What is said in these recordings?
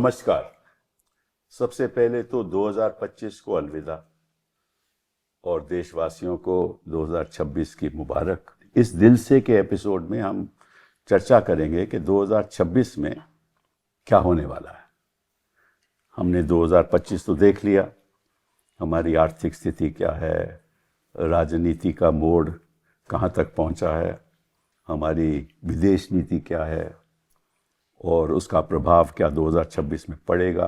नमस्कार। सबसे पहले तो 2025 को अलविदा और देशवासियों को 2026 की मुबारक। इस दिल से के एपिसोड में हम चर्चा करेंगे कि 2026 में क्या होने वाला है। हमने 2025 तो देख लिया, हमारी आर्थिक स्थिति क्या है, राजनीति का मोड़ कहाँ तक पहुँचा है, हमारी विदेश नीति क्या है और उसका प्रभाव क्या 2026 में पड़ेगा।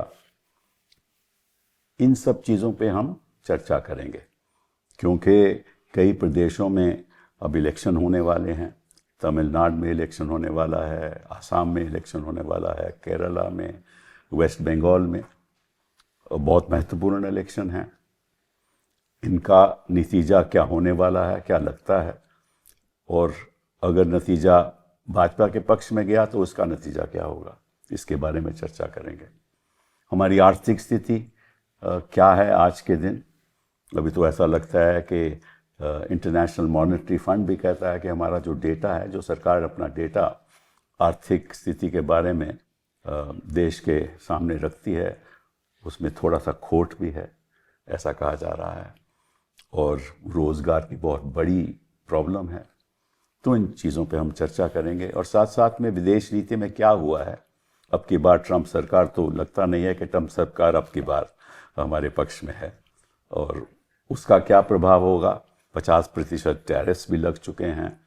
इन सब चीज़ों पे हम चर्चा करेंगे क्योंकि कई प्रदेशों में अब इलेक्शन होने वाले हैं। तमिलनाडु में इलेक्शन होने वाला है, आसाम में इलेक्शन होने वाला है, केरला में, वेस्ट बंगाल में बहुत महत्वपूर्ण इलेक्शन हैं। इनका नतीजा क्या होने वाला है, क्या लगता है, और अगर नतीजा भाजपा के पक्ष में गया तो उसका नतीजा क्या होगा, इसके बारे में चर्चा करेंगे। हमारी आर्थिक स्थिति क्या है आज के दिन। अभी तो ऐसा लगता है कि इंटरनेशनल मॉनेटरी फंड भी कहता है कि हमारा जो डेटा है, जो सरकार अपना डेटा आर्थिक स्थिति के बारे में देश के सामने रखती है, उसमें थोड़ा सा खोट भी है, ऐसा कहा जा रहा है, और रोज़गार की बहुत बड़ी प्रॉब्लम है। तो इन चीज़ों पे हम चर्चा करेंगे और साथ साथ में विदेश नीति में क्या हुआ है। अब की बार ट्रंप सरकार, तो लगता नहीं है कि ट्रंप सरकार अब की बार हमारे पक्ष में है और उसका क्या प्रभाव होगा। 50% टैरिफ्स भी लग चुके हैं,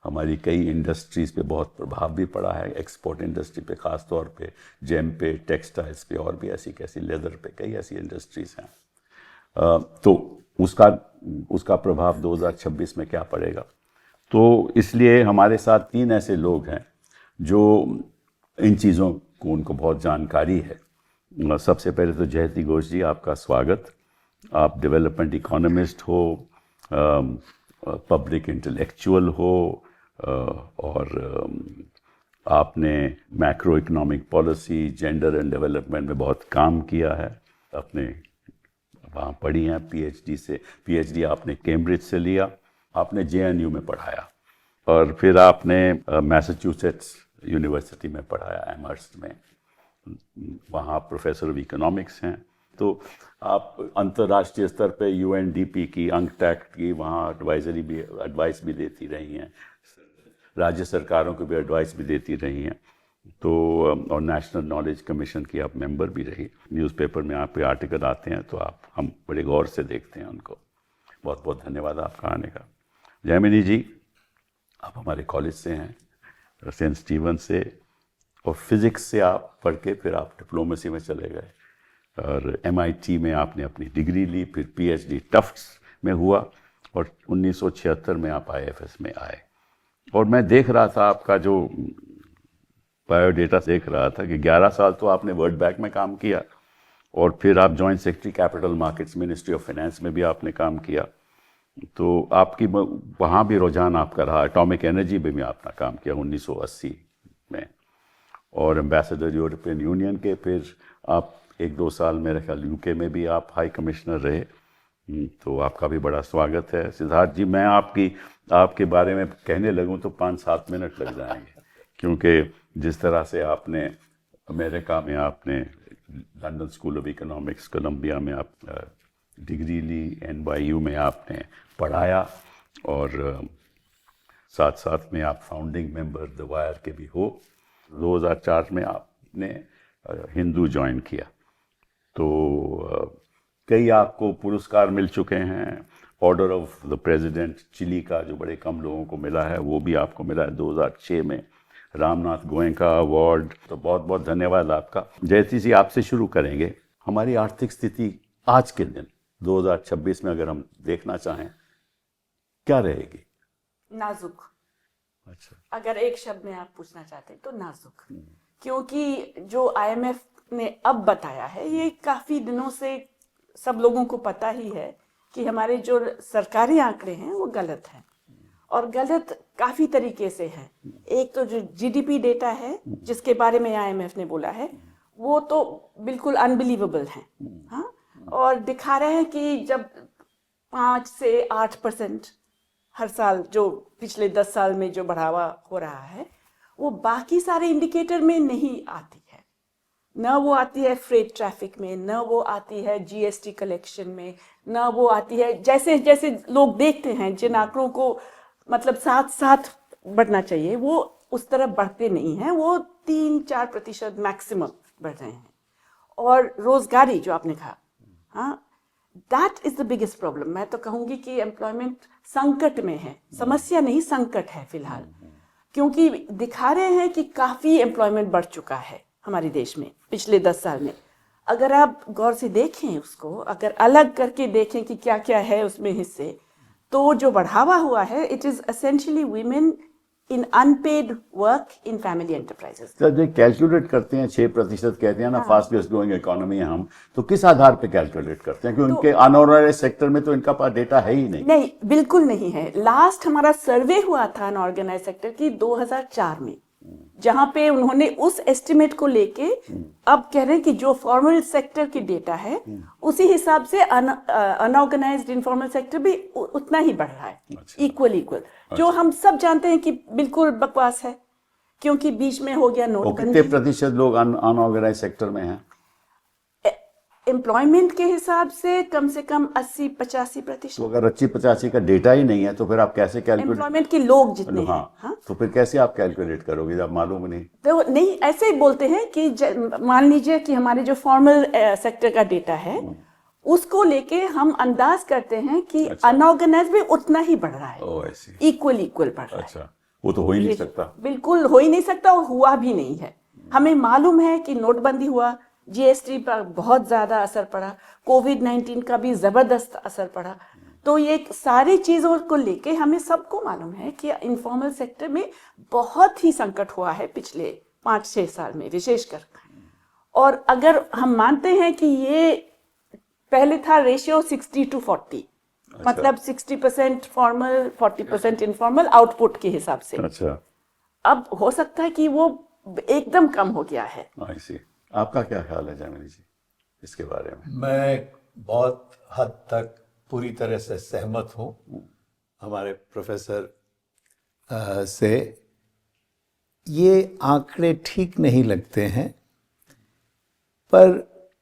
हमारी कई इंडस्ट्रीज़ पे बहुत प्रभाव भी पड़ा है, एक्सपोर्ट इंडस्ट्री पे ख़ास तौर पे, जेम पे, टेक्सटाइल्स पे, और भी ऐसी कैसी, लेदर पे, कई ऐसी इंडस्ट्रीज़ हैं। तो उसका प्रभाव 2026 में क्या पड़ेगा। तो इसलिए हमारे साथ 3 ऐसे लोग हैं जो इन चीज़ों को, उनको बहुत जानकारी है। सबसे पहले तो जयति घोष जी, आपका स्वागत। आप डेवलपमेंट इकोनॉमिस्ट हो, पब्लिक इंटेलेक्चुअल हो, और आपने macro economic policy, gender and development में बहुत काम किया है। अपने वहाँ पढ़ी हैं पीएचडी आपने कैम्ब्रिज से लिया, आपने जेएनयू में पढ़ाया और फिर आपने मैसाचुसेट्स यूनिवर्सिटी में पढ़ाया, एमहर्स्ट में, वहाँ प्रोफेसर ऑफ इकोनॉमिक्स हैं। तो आप अंतर्राष्ट्रीय स्तर पे यूएनडीपी की, अंकटैक्ट की वहाँ एडवाइस भी देती रही हैं, राज्य सरकारों को भी एडवाइस भी देती रही हैं। तो और नेशनल नॉलेज कमीशन की आप मेंबर भी रही। न्यूज़पेपर में आपके आर्टिकल आते हैं तो हम बड़े गौर से देखते हैं उनको। बहुत बहुत धन्यवाद आपका आने का। जयमिनी जी, आप हमारे कॉलेज से हैं, सेंट स्टीवन से, और फिज़िक्स से आप पढ़ के फिर आप डिप्लोमेसी में चले गए और MIT में आपने अपनी डिग्री ली, फिर PhD टफ्ट्स में हुआ और 1976 में आप IFS में आए। और मैं देख रहा था आपका जो बायोडेटा, देख रहा था कि 11 साल तो आपने वर्ल्ड बैंक में काम किया और फिर आप joint secretary capital markets, ministry of finance में भी आपने काम किया। तो आपकी वहाँ भी रुझान आपका रहा। एटॉमिक एनर्जी में भी आपने काम किया 1980 में, और एम्बेसडर यूरोपियन यूनियन के। फिर आप 1-2 साल मेरे ख्याल UK में भी आप हाई कमिश्नर रहे। तो आपका भी बड़ा स्वागत है। सिद्धार्थ जी, मैं आपके बारे में कहने लगूं तो 5-7 मिनट लग जाएंगे, क्योंकि जिस तरह से आपने अमेरिका में, आपने London School of Economics, Columbia में आप डिग्री ली, NYU में आपने पढ़ाया, और साथ साथ में आप फाउंडिंग मेंबर द वायर के भी हो। 2004 में आपने हिंदू ज्वाइन किया। तो कई आपको पुरस्कार मिल चुके हैं। Order of the president Chile का, जो बड़े कम लोगों को मिला है, वो भी आपको मिला है 2006 में। रामनाथ गोयनका अवार्ड। तो बहुत बहुत धन्यवाद आपका। जयति जी, आपसे शुरू करेंगे। हमारी आर्थिक स्थिति आज के दिन 2026 में अगर हम देखना चाहें, क्या रहेगी? नाजुक। अच्छा, अगर एक शब्द में आप पूछना चाहते हैं तो नाजुक। क्योंकि जो IMF ने अब बताया है, ये काफी दिनों से सब लोगों को पता ही है कि हमारे जो सरकारी आंकड़े हैं वो गलत हैं, और गलत काफी तरीके से है। एक तो जो GDP डेटा है जिसके बारे में IMF ने बोला है, वो तो बिल्कुल अनबिलीवेबल है। हाँ, और दिखा रहे हैं कि जब 5 से 8% हर साल, जो पिछले 10 साल में जो बढ़ावा हो रहा है, वो बाकी सारे इंडिकेटर में नहीं आती है। न वो आती है फ्रेट ट्रैफिक में, न वो आती है जीएसटी कलेक्शन में, न वो आती है जैसे जैसे लोग देखते हैं जिन आंकड़ों को मतलब साथ साथ बढ़ना चाहिए वो उस तरफ बढ़ते नहीं हैं, वो 3-4% मैक्सिमम बढ़ रहे हैं। और रोजगारी जो आपने कहा, हाँ, that is the biggest problem. मैं तो कहूंगी कि एम्प्लॉयमेंट संकट में है, समस्या नहीं संकट है फिलहाल, क्योंकि दिखा रहे हैं कि काफी एम्प्लॉयमेंट बढ़ चुका है हमारे देश में पिछले 10 साल में। अगर आप गौर से देखें उसको, अगर अलग करके देखें कि क्या क्या है उसमें हिस्से, तो जो बढ़ावा हुआ है it is essentially women in unpaid work in family enterprises. Sir जो कैलकुलेट करते हैं 6% कहते हैं ना, फास्टेस्ट ग्रोइंग इकोनॉमी है हम, तो किस आधार पे कैलकुलेट करते हैं? क्योंकि उनके अनऑर्गेनाइज्ड सेक्टर में तो इनका पास डेटा है ही नहीं। नहीं, बिल्कुल नहीं है। लास्ट हमारा सर्वे हुआ था अनऑर्गेनाइज्ड सेक्टर की 2004 में, जहां पे उन्होंने उस एस्टिमेट को लेके अब कह रहे हैं कि जो फॉर्मल सेक्टर की डेटा है उसी हिसाब से अनऑर्गेनाइज्ड इनफॉर्मल सेक्टर भी उतना ही बढ़ रहा है, इक्वल जो हम सब जानते हैं कि बिल्कुल बकवास है, क्योंकि बीच में हो गया और नोटबंदी। कितने प्रतिशत लोग अनऑर्गेनाइज्ड सेक्टर में हैं? एम्प्लॉयमेंट के हिसाब से कम 80-85%। तो अगर 80-85 का डेटा ही नहीं है तो फिर आप कैसे कैलकुलेट? एम्प्लॉयमेंट के लोग जितने हैं, हाँ, तो फिर कैसे आप कैलकुलेट करोगे जब मालूम नहीं? तो नहीं, ऐसे ही बोलते हैं कि मान लीजिए कि हमारे जो फॉर्मल सेक्टर का डेटा है उसको लेके हम अंदाज करते हैं कि अनऑर्गेनाइज भी उतना ही बढ़ रहा है, इक्वल बढ़ रहा है। अच्छा, वो तो हो ही नहीं सकता। बिल्कुल हो ही नहीं सकता और हुआ भी नहीं है। हमें मालूम है कि नोटबंदी हुआ, जीएसटी पर बहुत ज्यादा असर पड़ा, कोविड-19 का भी जबरदस्त असर पड़ा, तो ये सारी चीजों को लेके हमें सबको मालूम है कि इनफॉर्मल सेक्टर में बहुत ही संकट हुआ है पिछले 5-6 साल में विशेषकर। और अगर हम मानते हैं कि ये पहले था रेशियो 60-40, मतलब 60% फॉर्मल 40% इनफॉर्मल आउटपुट के हिसाब से। अच्छा, अब हो सकता है कि वो एकदम कम हो गया है। आई सी। आपका क्या ख्याल है जैमिनी जी इसके बारे में? मैं बहुत हद तक पूरी तरह से सहमत हूँ हमारे प्रोफेसर से। ये आंकड़े ठीक नहीं लगते हैं, पर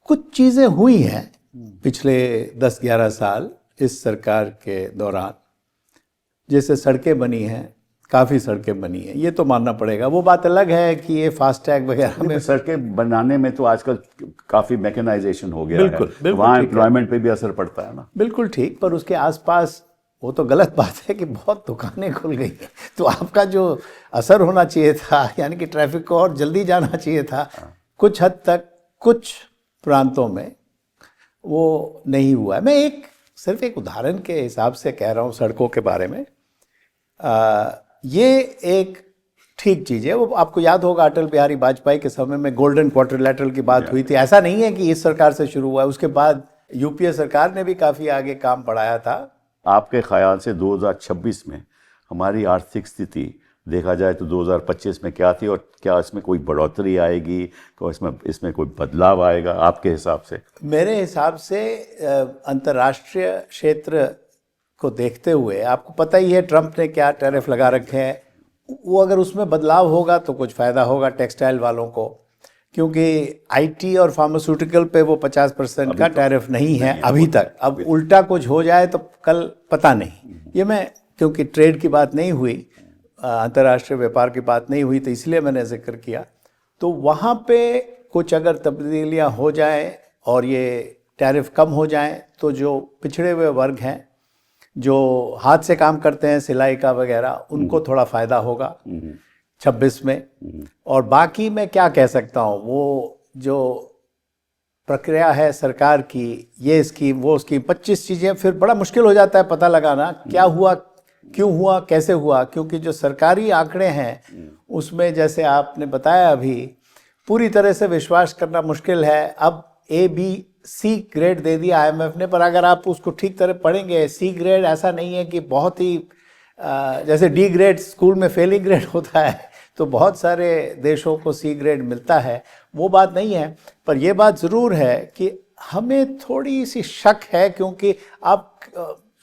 कुछ चीज़ें हुई हैं पिछले 10-11 साल इस सरकार के दौरान। जैसे सड़कें बनी हैं, काफ़ी सड़कें बनी हैं, ये तो मानना पड़ेगा। वो बात अलग है कि ये फास्टैग वगैरह में सड़कें बनाने में तो आजकल काफ़ी मैकेनाइजेशन हो गया बिल्कुल, है, बिल्कुल वहाँ ठीक है। एम्प्लॉयमेंट पे भी असर पड़ता है ना। बिल्कुल ठीक, पर उसके आसपास वो तो गलत बात है कि बहुत दुकानें खुल गई, तो आपका जो असर होना चाहिए था, यानी कि ट्रैफिक को और जल्दी जाना चाहिए था, कुछ हद तक कुछ प्रांतों में वो नहीं हुआ है। मैं सिर्फ एक उदाहरण के हिसाब से कह रहा हूँ सड़कों के बारे में। ये एक ठीक चीज़ है। वो आपको याद होगा अटल बिहारी वाजपेयी के समय में गोल्डन क्वाड्रिलेटरल की बात हुई थी। ऐसा नहीं है कि इस सरकार से शुरू हुआ है, उसके बाद यूपीए सरकार ने भी काफ़ी आगे काम बढ़ाया था। आपके ख्याल से 2026 में हमारी आर्थिक स्थिति देखा जाए तो 2025 में क्या थी, और क्या इसमें कोई बढ़ोतरी आएगी, तो इसमें कोई बदलाव आएगा आपके हिसाब से? मेरे हिसाब से अंतर्राष्ट्रीय क्षेत्र को देखते हुए, आपको पता ही है ट्रंप ने क्या टैरिफ लगा रखे हैं, वो अगर उसमें बदलाव होगा तो कुछ फ़ायदा होगा टेक्सटाइल वालों को, क्योंकि आईटी और फार्मास्यूटिकल पे वो 50% का टैरिफ नहीं है अभी तक। अब उल्टा कुछ हो जाए तो कल पता नहीं। ये मैं, क्योंकि ट्रेड की बात नहीं हुई, अंतर्राष्ट्रीय व्यापार की बात नहीं हुई, तो इसलिए मैंने जिक्र किया। तो वहाँ पे कुछ अगर तब्दीलियाँ हो जाएं और ये टैरिफ कम हो जाएं, तो जो पिछड़े हुए वर्ग हैं, जो हाथ से काम करते हैं सिलाई का वगैरह, उनको थोड़ा फ़ायदा होगा 26 में। और बाकी मैं क्या कह सकता हूँ, वो जो प्रक्रिया है सरकार की, ये स्कीम वो स्कीम, 25 चीज़ें, फिर बड़ा मुश्किल हो जाता है पता लगाना क्या हुआ, क्यों हुआ, कैसे हुआ, क्योंकि जो सरकारी आंकड़े हैं उसमें जैसे आपने बताया अभी पूरी तरह से विश्वास करना मुश्किल है। अब ABC ग्रेड दे दिया IMF ने, पर अगर आप उसको ठीक तरह पढ़ेंगे, C ग्रेड ऐसा नहीं है कि बहुत ही जैसे D ग्रेड स्कूल में फेलिंग ग्रेड होता है, तो बहुत सारे देशों को C ग्रेड मिलता है, वो बात नहीं है। पर यह बात ज़रूर है कि हमें थोड़ी सी शक है, क्योंकि आप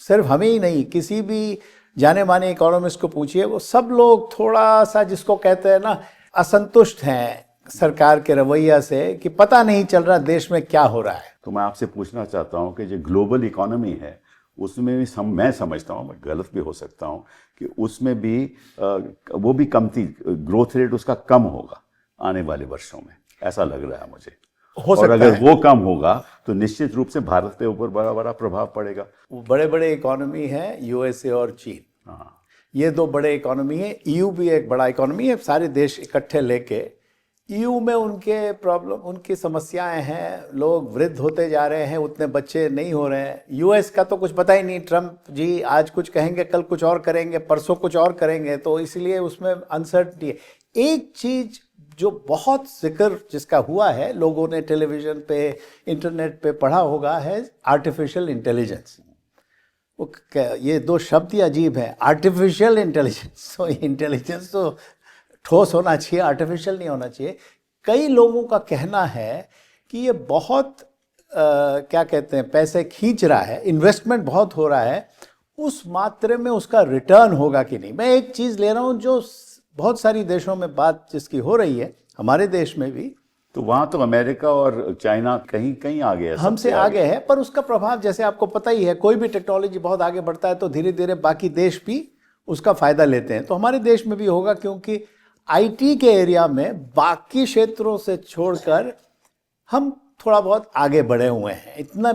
सिर्फ हमें ही नहीं, किसी भी जाने माने इकोनॉमिस्ट को पूछिए, वो सब लोग थोड़ा सा, जिसको कहते हैं ना, असंतुष्ट हैं सरकार के रवैया से कि पता नहीं चल रहा देश में क्या हो रहा है। तो मैं आपसे पूछना चाहता हूं कि जो ग्लोबल इकोनॉमी है उसमें भी मैं समझता हूं, मैं गलत भी हो सकता हूं, कि उसमें भी वो भी कमती ग्रोथ रेट उसका कम होगा आने वाले वर्षों में, ऐसा लग रहा है मुझे। हो और सकता अगर है। वो कम होगा तो निश्चित रूप से भारत के ऊपर बड़ा बड़ा प्रभाव पड़ेगा। बड़े बड़े इकोनॉमी है यूएसए और चीन, हाँ, ये दो बड़े इकोनॉमी है। ईयू भी एक बड़ा इकोनॉमी है। सारे देश इकट्ठे लेके ईयू में उनके प्रॉब्लम, उनकी समस्याएं हैं। लोग वृद्ध होते जा रहे हैं, उतने बच्चे नहीं हो रहे हैं। यूएस का तो कुछ पता ही नहीं, ट्रम्प जी आज कुछ कहेंगे कल कुछ और करेंगे, परसों कुछ और करेंगे, तो इसलिए उसमें अनसर्टनिटी है। एक चीज जो बहुत जिक्र जिसका हुआ है, लोगों ने टेलीविजन पे इंटरनेट पे पढ़ा होगा, है आर्टिफिशियल इंटेलिजेंस। ये दो शब्द ही अजीब है, आर्टिफिशियल इंटेलिजेंस। तो इंटेलिजेंस तो ठोस होना चाहिए, आर्टिफिशियल नहीं होना चाहिए। कई लोगों का कहना है कि ये बहुत क्या कहते हैं, पैसे खींच रहा है, इन्वेस्टमेंट बहुत हो रहा है, उस मात्रे में उसका रिटर्न होगा कि नहीं। मैं एक चीज़ ले रहा हूँ जो बहुत सारी देशों में बात जिसकी हो रही है, हमारे देश में भी, तो वहां तो अमेरिका और चाइना कहीं कहीं आगे है, हमसे सबसे आगे है, पर उसका प्रभाव जैसे आपको पता ही है, कोई भी टेक्नोलॉजी बहुत आगे बढ़ता है तो धीरे धीरे बाकी देश भी उसका फायदा लेते हैं। तो हमारे देश में भी होगा, क्योंकि आईटी के एरिया में बाकी क्षेत्रों से छोड़कर हम थोड़ा बहुत आगे बढ़े हुए हैं।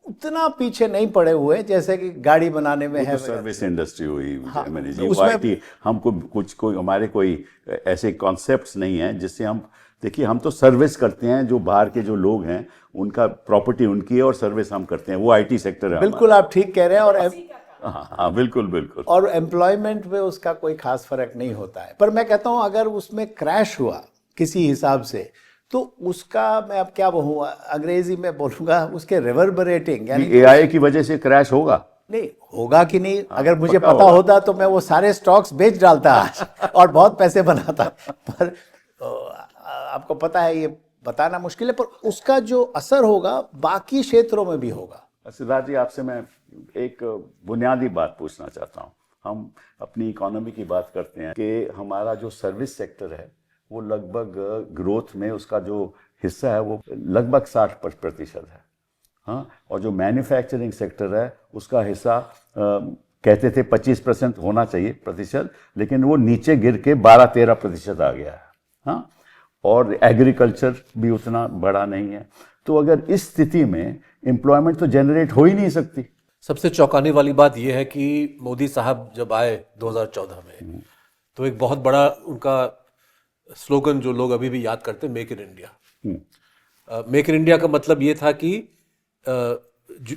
उतना पीछे नहीं पड़े हुए जैसे कि गाड़ी बनाने में वो है। तो सर्विस इंडस्ट्री हुई। हाँ, मैंने तो जी उसमें- IT हमको कोई हमारे कोई ऐसे कॉन्सेप्ट्स नहीं हैं जिससे हम, देखिए हम तो सर्विस करते हैं, जो बाहर के जो लोग हैं उनका प्रॉपर्टी उनकी है और सर्विस हम करते हैं, वो IT सेक्टर है बिल्कुल आप ठीक कह रहे हैं। हमारा। हाँ, बिल्कुल बिल्कुल। और एम्प्लॉयमेंट में उसका कोई खास फर्क नहीं होता है। पर मैं कहता हूं अगर उसमें क्रैश हुआ किसी हिसाब से, तो उसका मैं अब क्या बोलूँ, अंग्रेजी में बोलूँगा, उसके रिवर्बरेटिंग, यानी AI की वजह से क्रैश होगा। नहीं होगा कि नहीं, अगर मुझे पक्का पता होगा। होता तो मैं वो सारे स्टॉक्स बेच डालता आज और बहुत पैसे बनाता। पर आपको पता है ये बताना मुश्किल है, पर उसका जो असर होगा बाकी क्षेत्रों में भी होगा। सिद्धार्थ जी, आपसे मैं एक बुनियादी बात पूछना चाहता हूँ। हम अपनी इकोनॉमी की बात करते हैं कि हमारा जो सर्विस सेक्टर है वो लगभग ग्रोथ में उसका जो हिस्सा है वो लगभग 60% है। हाँ, और जो मैन्युफैक्चरिंग सेक्टर है उसका हिस्सा कहते थे 25% होना चाहिए प्रतिशत, लेकिन वो नीचे गिर के 12-13% आ गया है। हाँ, और एग्रीकल्चर भी उतना बड़ा नहीं है। तो अगर इस स्थिति में एम्प्लॉयमेंट तो जनरेट हो ही नहीं सकती। सबसे चौंकाने वाली बात यह है कि मोदी साहब जब आए 2014 में, तो एक बहुत बड़ा उनका स्लोगन जो लोग अभी भी याद करते हैं, make in India. Make in India का मतलब ये था कि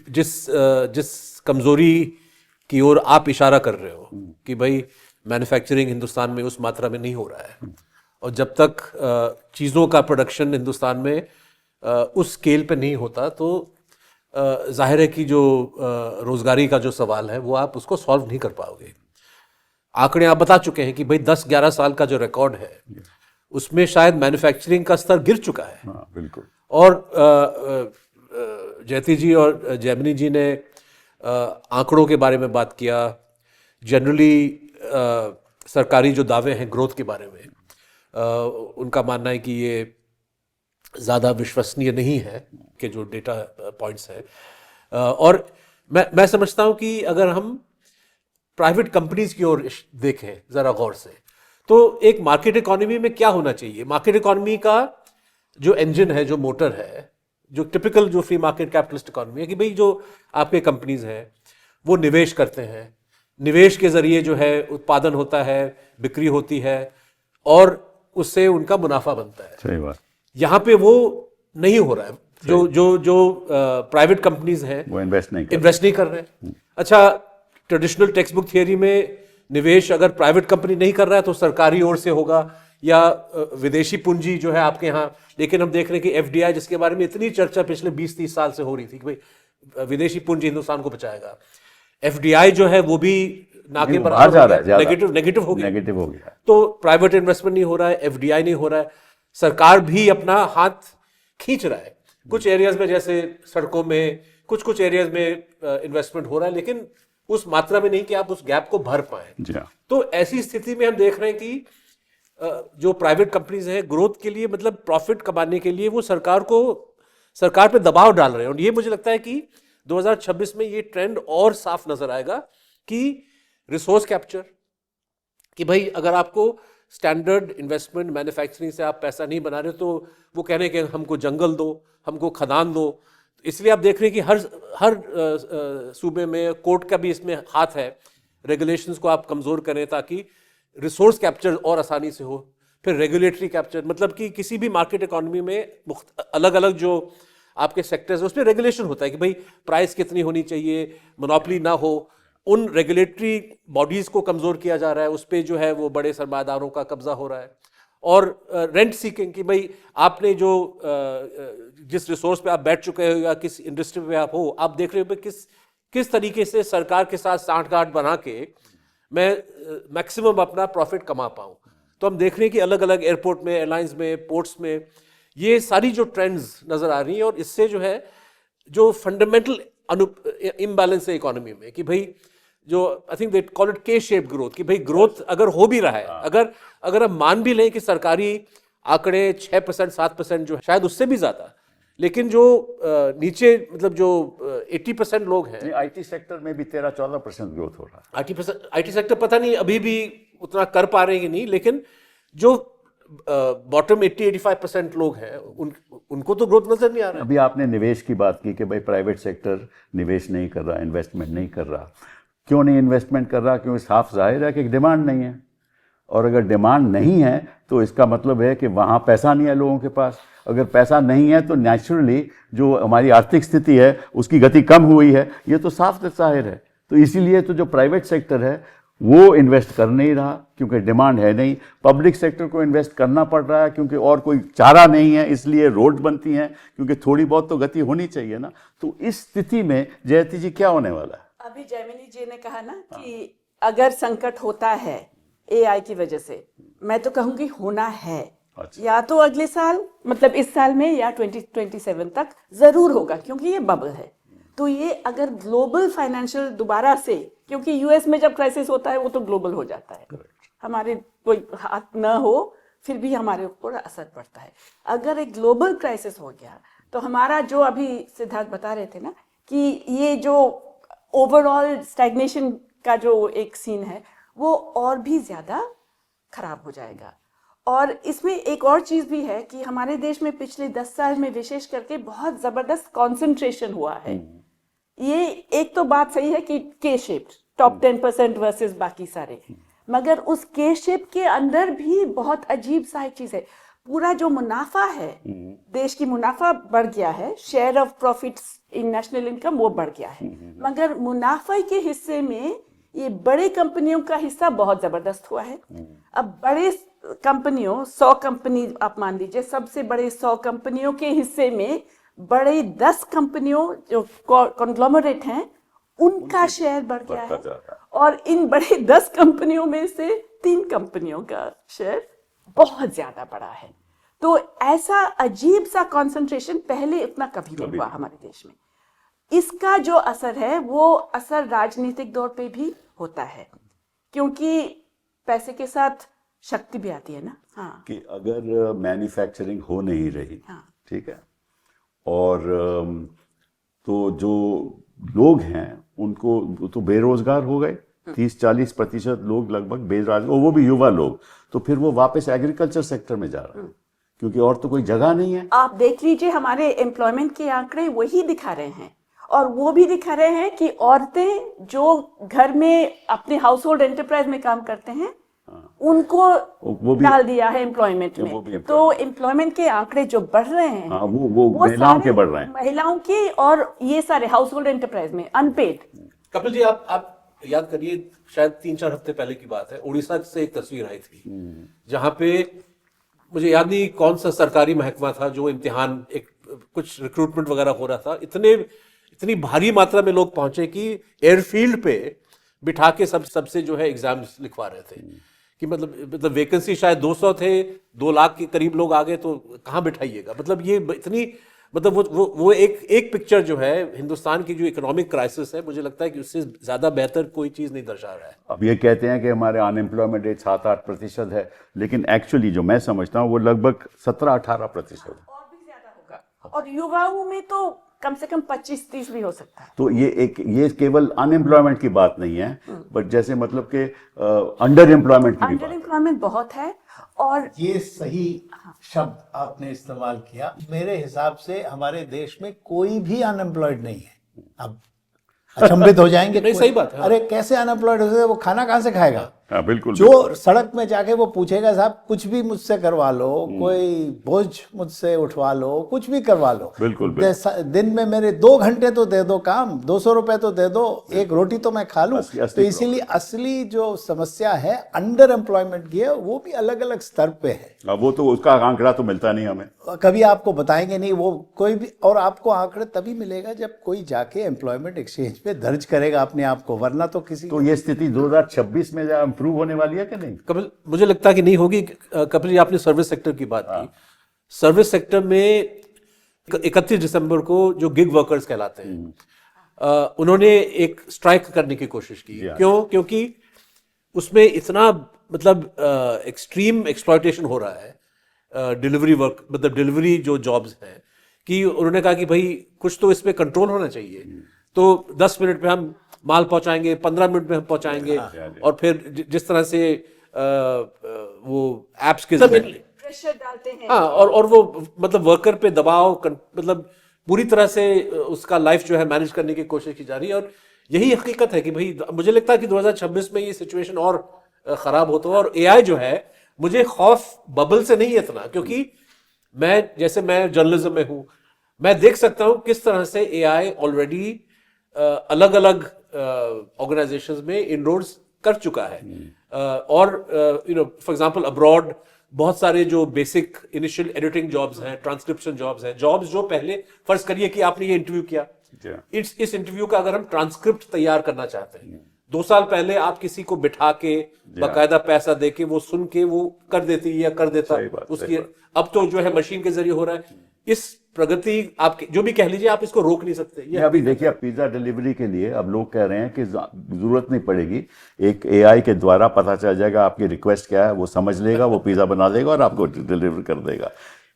जिस कमजोरी की ओर आप इशारा कर रहे हो कि भाई मैन्युफैक्चरिंग हिंदुस्तान में उस मात्रा में नहीं हो रहा है, और जब तक चीज़ों का प्रोडक्शन हिंदुस्तान में उस स्केल पे नहीं होता, तो जाहिर है कि जो रोजगारी का जो सवाल है वो आप उसको सॉल्व नहीं कर पाओगे। आंकड़े आप बता चुके हैं कि भाई 10-11 साल का जो रिकॉर्ड है उसमें शायद मैन्युफैक्चरिंग का स्तर गिर चुका है। हाँ, बिल्कुल। और जयती जी और जैमिनी जी ने आंकड़ों के बारे में बात किया। जनरली सरकारी जो दावे हैं ग्रोथ के बारे में, उनका मानना है कि ये ज़्यादा विश्वसनीय नहीं है कि जो डेटा पॉइंट्स हैं। और मैं समझता हूँ कि अगर हम प्राइवेट कंपनीज की ओर देखें ज़रा गौर से, तो एक मार्केट इकोनॉमी में क्या होना चाहिए। मार्केट इकोनॉमी का जो इंजन है, जो मोटर है, जो टिपिकल जो फ्री मार्केट कैपिटलिस्ट इकोनॉमी है, कि भाई जो आपके कंपनीज हैं वो निवेश करते हैं, निवेश के जरिए जो है उत्पादन होता है, बिक्री होती है और उससे उनका मुनाफा बनता है। सही बात। यहाँ पे वो नहीं हो रहा है। जो प्राइवेट कंपनीज हैं वो इन्वेस्ट नहीं कर रहे। अच्छा, ट्रेडिशनल टेक्स्ट बुक थियरी में निवेश अगर प्राइवेट कंपनी नहीं कर रहा है तो सरकारी ओर से होगा या विदेशी पूंजी जो है आपके यहाँ। लेकिन हम देख रहे हैं कि FDI, जिसके बारे में इतनी चर्चा पिछले 20-30 साल से हो रही थी कि भाई विदेशी पूंजी हिंदुस्तान को बचाएगा, FDI जो है वो भी नाके पर नेगेटिव हो गया। तो प्राइवेट इन्वेस्टमेंट नहीं हो रहा है, FDI नहीं हो रहा है, सरकार भी अपना हाथ खींच रहा है। कुछ एरियाज में जैसे सड़कों में, कुछ एरियाज में इन्वेस्टमेंट हो रहा है, लेकिन उस मात्रा में नहीं कि आप उस गैप को भर पाए। जी हाँ। तो ऐसी स्थिति में हम देख रहे हैं कि जो प्राइवेट कंपनीज हैं ग्रोथ के लिए, मतलब प्रॉफिट कमाने के लिए वो सरकार पे दबाव डाल रहे हैं। और ये मुझे लगता है कि 2026 में ये ट्रेंड और साफ नजर आएगा कि रिसोर्स कैप्चर, कि भाई अगर आपको स्टैंडर्ड इन्वेस्टमेंट मैन्युफैक्चरिंग से आप पैसा नहीं बना रहे तो वो कह रहे हैं कि हमको जंगल दो, हमको खदान दो। इसलिए आप देख रहे हैं कि हर सूबे में कोर्ट का भी इसमें हाथ है, रेगुलेशंस को आप कमज़ोर करें ताकि रिसोर्स कैप्चर और आसानी से हो। फिर रेगुलेटरी कैप्चर, मतलब कि किसी भी मार्केट इकोनॉमी में अलग अलग जो आपके सेक्टर्स हैं उस पर रेगुलेशन होता है कि भाई प्राइस कितनी होनी चाहिए, मोनोपोली ना हो। उन रेगुलेटरी बॉडीज़ को कमज़ोर किया जा रहा है, उस पर जो है वो बड़े सरमायादारों का कब्जा हो रहा है। और रेंट सीकिंग कि भाई आपने जो जिस रिसोर्स पे आप बैठ चुके हो या किस इंडस्ट्री पे आप हो, आप देख रहे हो कि किस तरीके से सरकार के साथ सांठगांठ बना के मैं मैक्सिमम अपना प्रॉफिट कमा पाऊँ। तो हम देख रहे हैं कि अलग अलग एयरपोर्ट में, एयरलाइंस में, पोर्ट्स में ये सारी जो ट्रेंड्स नज़र आ रही हैं, और इससे जो है जो फंडामेंटल इम्बैलेंस है इकोनॉमी में कि भाई जो I think they call it के शेप ग्रोथ, कि भाई ग्रोथ अगर हो भी रहा है, अगर हम मान भी लें कि सरकारी आंकड़े 6% 7% जो है, शायद उससे भी ज़्यादा, लेकिन जो नीचे मतलब जो 80% लोग हैं, आईटी सेक्टर में भी 13-14% ग्रोथ हो रहा है। आईटी सेक्टर पता नहीं अभी भी उतना कर पा रहे हैं कि नहीं, लेकिन जो बॉटम 80-85% लोग हैं उनको तो ग्रोथ नजर नहीं आ रहा है। अभी आपने निवेश की बात की कि भाई प्राइवेट सेक्टर निवेश नहीं कर रहा, इन्वेस्टमेंट नहीं कर रहा। क्यों नहीं इन्वेस्टमेंट कर रहा? क्योंकि साफ जाहिर है कि डिमांड नहीं है, और अगर डिमांड नहीं है तो इसका मतलब है कि वहाँ पैसा नहीं है लोगों के पास। अगर पैसा नहीं है तो नेचुरली जो हमारी आर्थिक स्थिति है उसकी गति कम हुई है, ये तो साफ जाहिर है। तो इसीलिए तो जो प्राइवेट सेक्टर है वो इन्वेस्ट कर नहीं रहा क्योंकि डिमांड है नहीं। पब्लिक सेक्टर को इन्वेस्ट करना पड़ रहा है क्योंकि और कोई चारा नहीं है, इसलिए रोड बनती हैं क्योंकि थोड़ी बहुत तो गति होनी चाहिए ना। तो इस स्थिति में जयती जी क्या होने वाला है? अभी जयमिनी जी ने कहा ना कि अगर संकट होता है एआई की वजह से, मैं तो कहूंगी होना है। अच्छा। या तो अगले साल, मतलब इस साल में, या 2027 तक जरूर होगा क्योंकि ये बबल है। तो ये अगर ग्लोबल फाइनेंशियल दोबारा से, क्योंकि यूएस में जब क्राइसिस होता है वो तो ग्लोबल हो जाता है, हमारे कोई हाथ न हो फिर भी हमारे ऊपर असर पड़ता है। अगर एक ग्लोबल क्राइसिस हो गया तो हमारा जो अभी सिद्धार्थ बता रहे थे ना कि ये जो ओवरऑल स्टैग्नेशन का जो एक सीन है वो और भी ज़्यादा खराब हो जाएगा। और इसमें एक और चीज़ भी है कि हमारे देश में पिछले 10 साल में विशेष करके बहुत ज़बरदस्त कॉन्सेंट्रेशन हुआ है। ये एक तो बात सही है कि के शेप टॉप 10% वर्सेस बाकी सारे, मगर उस के शेप के अंदर भी बहुत अजीब सा एक चीज़ है। पूरा जो मुनाफा है, देश की मुनाफा बढ़ गया है, share of profits in national income वो बढ़ गया है, मगर मुनाफा के हिस्से में ये बड़े कंपनियों का हिस्सा बहुत जबरदस्त हुआ है। अब बड़े कंपनियों, 100 कंपनी आप मान लीजिए, सबसे बड़े 100 कंपनियों के हिस्से में बड़े 10 कंपनियों जो कॉन्ग्लोमरेट हैं उनका शेयर बढ़ गया है, और इन बड़े 10 कंपनियों में से 3 कंपनियों का शेयर बहुत ज्यादा बड़ा है। तो ऐसा अजीब सा कंसंट्रेशन पहले इतना कभी नहीं हुआ हमारे देश में। इसका जो असर है वो असर राजनीतिक दौर पे भी होता है, क्योंकि पैसे के साथ शक्ति भी आती है ना। हाँ, कि अगर मैन्युफैक्चरिंग हो नहीं रही, हाँ, ठीक है, और तो जो लोग हैं उनको तो बेरोजगार हो गए, 30-40% लोग लगभग बेरोजगार, वो भी युवा लोग, तो फिर वो वापस एग्रीकल्चर सेक्टर में जा रहा है क्योंकि और तो कोई जगह नहीं है। आप देख लीजिए हमारे एम्प्लॉयमेंट के आंकड़े वही दिखा रहे हैं, और वो भी दिखा रहे हैं कि औरतें जो घर में अपने हाउस होल्ड एंटरप्राइज में काम करते हैं उनको वो भी डाल दिया है एम्प्लॉयमेंट में। तो एम्प्लॉयमेंट के आंकड़े जो बढ़ रहे हैं, हाँ, वो महिलाओं के बढ़ रहे हैं, महिलाओं के, और ये सारे हाउस होल्ड एंटरप्राइज में अनपेड। कपिल जी, आप याद करिए, शायद 3-4 हफ्ते पहले की बात है, उड़ीसा से एक तस्वीर आई थी जहां पे मुझे याद नहीं कौन सा सरकारी महकमा था, जो इम्तिहान एक कुछ रिक्रूटमेंट वगैरह हो रहा था, इतनी भारी मात्रा में लोग पहुंचे कि एयरफील्ड पे बिठा के सबसे जो है एग्जाम्स लिखवा रहे थे कि मतलब वैकेंसी शायद 200 थे, 2 लाख के करीब लोग आ गए, तो कहाँ बिठाइएगा। मतलब ये इतनी मतलब वो एक पिक्चर जो है हिंदुस्तान की जो इकोनॉमिक क्राइसिस है, मुझे लगता है कि उससे ज्यादा बेहतर कोई चीज नहीं दर्शा रहा है। अब ये कहते हैं कि हमारे अनएम्प्लॉयमेंट रेट 7-8% है, लेकिन एक्चुअली जो मैं समझता हूँ वो लगभग 17-18% है। और भी ज्यादा होगा, और युवाओं में तो कम से कम 25-30 भी हो सकता है। तो ये केवल अनएम्प्लॉयमेंट की बात नहीं है, बट जैसे मतलब कि अंडर एम्प्लॉयमेंट की भी अंडर बात है। एम्प्लॉयमेंट बहुत है, और ये सही शब्द आपने इस्तेमाल किया। मेरे हिसाब से हमारे देश में कोई भी अनएम्प्लॉयड नहीं है। अब अचंभित हो जाएंगे नहीं, सही बात है। अरे कैसे अनएम्प्लॉयड हो सकते, वो खाना कहाँ से खाएगा? हाँ, बिल्कुल। जो सड़क में जाके वो पूछेगा साहब कुछ भी मुझसे करवा लो, कोई बोझ मुझसे उठवा लो, कुछ भी करवा लो, बिल्कुल, दिन में मेरे 2 घंटे तो दे दो काम, 200 रुपए तो दे दो, एक रोटी तो मैं खा लूं। तो इसीलिए असली जो समस्या है अंडर एम्प्लॉयमेंट की है, वो भी अलग अलग स्तर पे है। अब वो तो उसका आंकड़ा तो मिलता नहीं हमें। कभी आपको बताएंगे नहीं वो कोई भी, और आपको आंकड़े तभी मिलेगा जब कोई जाके एम्प्लॉयमेंट एक्सचेंज पे दर्ज करेगा अपने आप को, वरना तो किसी तो ये स्थिति 2026 में इम्प्रूव होने वाली है कि नहीं? कपिल, मुझे लगता है कि नहीं होगी। कपिल जी, आपने सर्विस सेक्टर की बात की। सर्विस सेक्टर में 31 दिसंबर को जो गिग वर्कर्स कहलाते हैं, उन्होंने एक स्ट्राइक करने की कोशिश की। क्यों? क्योंकि उसमें इतना मतलब एक्सट्रीम एक्सप्लॉयटेशन हो रहा है डिलीवरी वर्क, मतलब डिलीवरी जो जॉब्स हैं, कि उन्होंने कहा कि भाई कुछ तो इस पे कंट्रोल होना चाहिए। तो 10 मिनट पे हम माल पहुंचाएंगे, 15 मिनट में हम पहुंचाएंगे, और फिर जिस तरह से वो एप्स के प्रेशर डालते हैं। हाँ, और वो मतलब वर्कर पे दबाव, मतलब पूरी तरह से उसका लाइफ जो है मैनेज करने की कोशिश की जा रही है। और यही हकीकत है कि भाई मुझे लगता है कि 2026 में ये सिचुएशन और खराब होता है। और एआई जो है, मुझे खौफ बबल से नहीं है इतना, क्योंकि मैं जर्नलिज्म में हूं, मैं देख सकता हूं किस तरह से एआई ऑलरेडी अलग अलग ऑर्गेनाइजेशंस में इनरोड्स कर चुका है। और फॉर एग्जांपल अब्रॉड बहुत सारे जो बेसिक इनिशियल एडिटिंग जॉब्स हैं, ट्रांसक्रिप्शन जॉब्स हैं, जॉब्स जो पहले फर्ज करिए कि आपने ये इंटरव्यू किया, इस इंटरव्यू का अगर हम ट्रांसक्रिप्ट तैयार करना चाहते हैं, 2 साल पहले आप किसी को बिठा के बाकायदा पैसा दे के वो सुन के वो कर देती या कर देता उसकी। अब तो जो है मशीन के जरिए हो रहा है। इस प्रगति आप जो भी कह लीजिए, आप इसको रोक नहीं सकते। ये अभी देखिए, पिज्जा डिलीवरी के लिए अब लोग कह रहे हैं कि जरूरत नहीं पड़ेगी, एक एआई के द्वारा पता चल जाएगा आपकी रिक्वेस्ट क्या है, वो समझ लेगा, वो पिज्जा बना देगा और आपको डिलीवर कर देगा।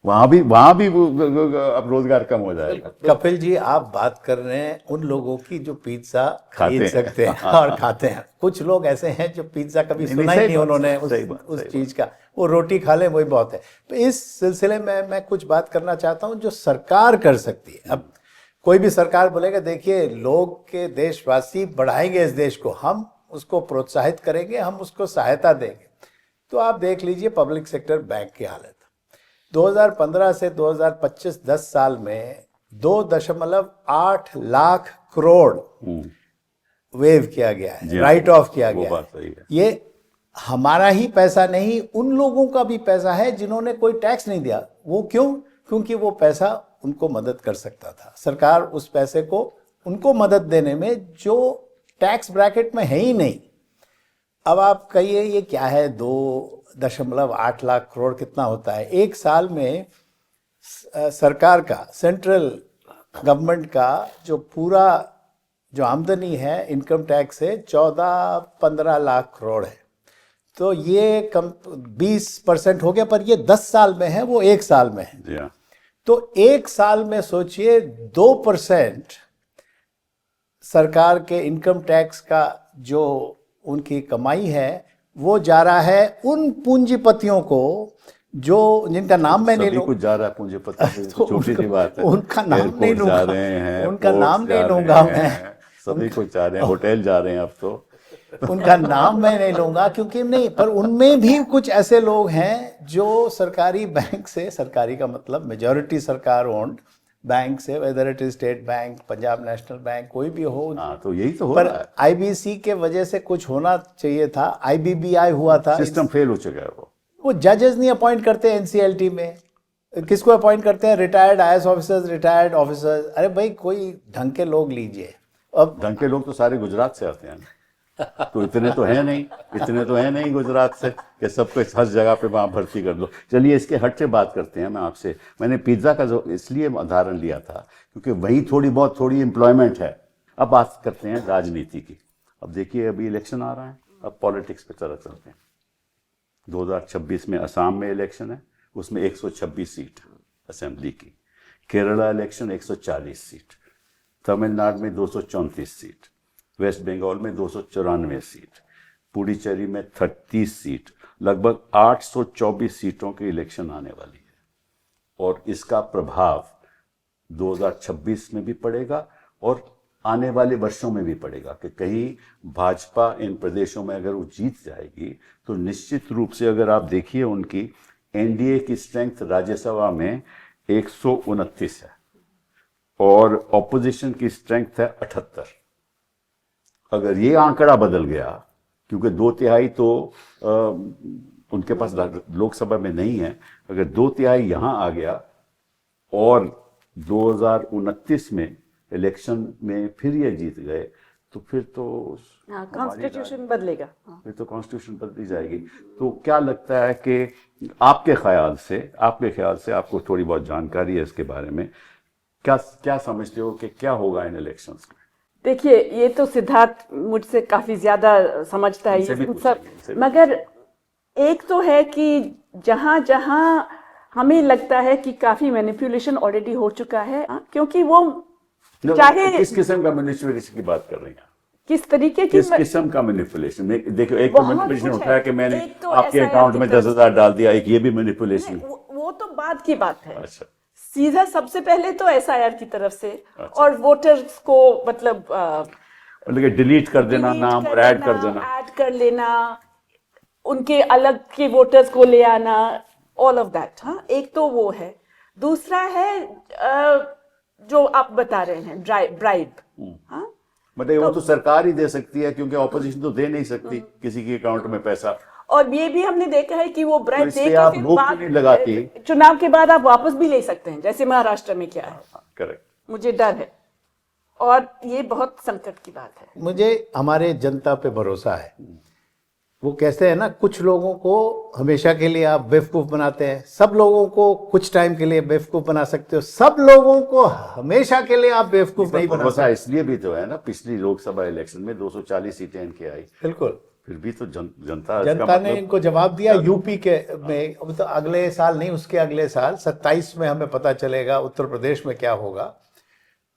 वहां भी अब रोजगार कम हो जाएगा। कपिल जी, आप बात कर रहे हैं उन लोगों की जो पिज्जा खरीद सकते हैं और खाते हैं। कुछ लोग ऐसे हैं जो पिज्जा कभी सुना ही नहीं उन्होंने उस चीज का, वो रोटी खा ले वही बहुत है। तो इस सिलसिले में मैं कुछ बात करना चाहता हूं जो सरकार कर सकती है। अब कोई भी सरकार बोलेगा देखिए लोग के देशवासी बढ़ाएंगे इस देश को, हम उसको प्रोत्साहित करेंगे, हम उसको सहायता देंगे। तो आप देख लीजिए पब्लिक सेक्टर बैंक की हालत। 2015 से 2025 10 साल में 2.8 लाख करोड़ वेव किया गया है, राइट ऑफ किया गया है। ये हमारा ही पैसा नहीं, उन लोगों का भी पैसा है जिन्होंने कोई टैक्स नहीं दिया। वो क्यों? क्योंकि वो पैसा उनको मदद कर सकता था। सरकार उस पैसे को उनको मदद देने में जो टैक्स ब्रैकेट में है ही नहीं। अब आप कहिए ये क्या है, 2.8 लाख करोड़ कितना होता है? एक साल में सरकार का, सेंट्रल गवर्नमेंट का जो पूरा जो आमदनी है इनकम टैक्स से 14-15 लाख करोड़ है। तो ये कम 20% हो गया, पर ये 10 साल में है, वो 1 साल में है। तो 1 साल में सोचिए 2% सरकार के इनकम टैक्स का जो उनकी कमाई है वो जा रहा है उन पूंजीपतियों को जो जिनका नाम मैं नहीं लूं। कुछ जा रहा है पूंजीपति, तो छोटी सी बात है। उनका नाम नहीं लूंगा, जा रहे हैं, उनका नाम नहीं लूंगा मैं, सभी कुछ जा रहे हैं, होटल जा रहे हैं अब तो। उनका नाम मैं नहीं लूंगा क्योंकि नहीं, पर उनमें भी कुछ ऐसे लोग हैं जो सरकारी बैंक से, सरकारी का मतलब मेजॉरिटी सरकार ओन्ड बैंक से, whether it is state bank, Punjab national bank, कोई भी हो, तो यही तो हो पर रहा है। आईबीसी के वजह से कुछ होना चाहिए था। आईबीबीआई हुआ था, सिस्टम फेल हो चुका है। वो जजेस नहीं अपॉइंट करते एनसीएलटी में, किसको अपॉइंट करते हैं? Retired IAS officers, retired officers. अरे भाई कोई ढंग के लोग लीजिए। अब ढंग के लोग तो सारे गुजरात से आते हैं। तो इतने तो है नहीं गुजरात से कि सबको हर जगह पे वहाँ भर्ती कर दो। चलिए इसके हट से बात करते हैं। मैंने पिज्ज़ा का जो इसलिए उदाहरण लिया था क्योंकि वही थोड़ी एम्प्लॉयमेंट है। अब बात करते हैं राजनीति की। अब देखिए अभी इलेक्शन आ रहा है, अब पॉलिटिक्स पे चलते हैं। 2026 में असम में इलेक्शन है, उसमें 126 सीट असेंबली की। केरला इलेक्शन 140 सीट, तमिलनाडु में 234 सीट, वेस्ट बंगाल में 294 सीट, पुडुचेरी में 30 सीट, लगभग 824 सीटों की इलेक्शन आने वाली है। और इसका प्रभाव 2026 में भी पड़ेगा और आने वाले वर्षों में भी पड़ेगा कि कहीं भाजपा इन प्रदेशों में अगर वो जीत जाएगी तो निश्चित रूप से अगर आप देखिए उनकी एनडीए की स्ट्रेंथ राज्यसभा में 129 है और ऑपोजिशन की स्ट्रेंथ है 78। अगर ये आंकड़ा बदल गया, क्योंकि 2/3 तो उनके पास लोकसभा में नहीं है, अगर 2/3 यहां आ गया और 2029 में इलेक्शन में फिर ये जीत गए तो फिर तो कॉन्स्टिट्यूशन बदलेगा। फिर तो कॉन्स्टिट्यूशन बदली जाएगी। तो क्या लगता है कि आपके ख्याल से आपको थोड़ी बहुत जानकारी है इसके बारे में, क्या समझते हो कि क्या होगा इन इलेक्शंस में? देखिए, ये तो सिद्धार्थ मुझसे काफी ज्यादा समझता है इनसे भी ये सब, पूछेंगे, इनसे भी। मगर एक तो है कि जहां जहां हमें लगता है कि काफी मैनिपुलेशन ऑलरेडी हो चुका है, क्योंकि वो चाहे किस किस्म का मैनिपुलेशन की बात कर रही हैं? किस तरीके की किस किस्म का मैनिपुलेशन? देखो, एक तो बहुत मैनिपुलेशन कुछ होता है कि मैंने एक तो आपके SIR अकाउंट की में तरफ 10,000 डाल दिया, एक ये भी मैनिपुलेशन। वो तो बाद की बात है। अच्छा, सीधा सबसे पहले तो एसआईआर की तरफ से अच्छा। और वोटर्स को मतलब डिलीट कर देना नाम और ऐड कर देना, ऐड कर लेना, उनके अलग के वोटर्स को ले आना, ऑल ऑफ दैट। हाँ, एक तो वो है। दूसरा है जो आप बता रहे हैं ब्राइब। हाँ, मतलब वो तो सरकार ही दे सकती है क्योंकि ऑपोजिशन तो दे नहीं सकती किसी के अकाउंट में पैसा। और ये भी हमने देखा है कि वो ब्राइब तो दे इससे के आप फिर रोक बाद नहीं लगाती। चुनाव के बाद आप वापस भी ले सकते हैं, जैसे महाराष्ट्र में क्या है। करेक्ट। मुझे डर है और ये बहुत संकट की बात है। मुझे हमारे जनता पे भरोसा है। वो कहते हैं ना, कुछ लोगों को हमेशा के लिए आप बेवकूफ़ बनाते हैं, सब लोगों को कुछ टाइम के लिए बेवकूफ़ बना सकते हो, सब लोगों को हमेशा के लिए आप बेवकूफ़ नहीं बना सकते। इसलिए भी तो है ना, पिछली लोकसभा इलेक्शन में 240 सीटें इनकी आई, बिल्कुल। फिर भी तो जनता ने इनको जवाब दिया। यूपी के में अब तो अगले साल नहीं, उसके अगले साल 27 में हमें पता चलेगा उत्तर प्रदेश में क्या होगा।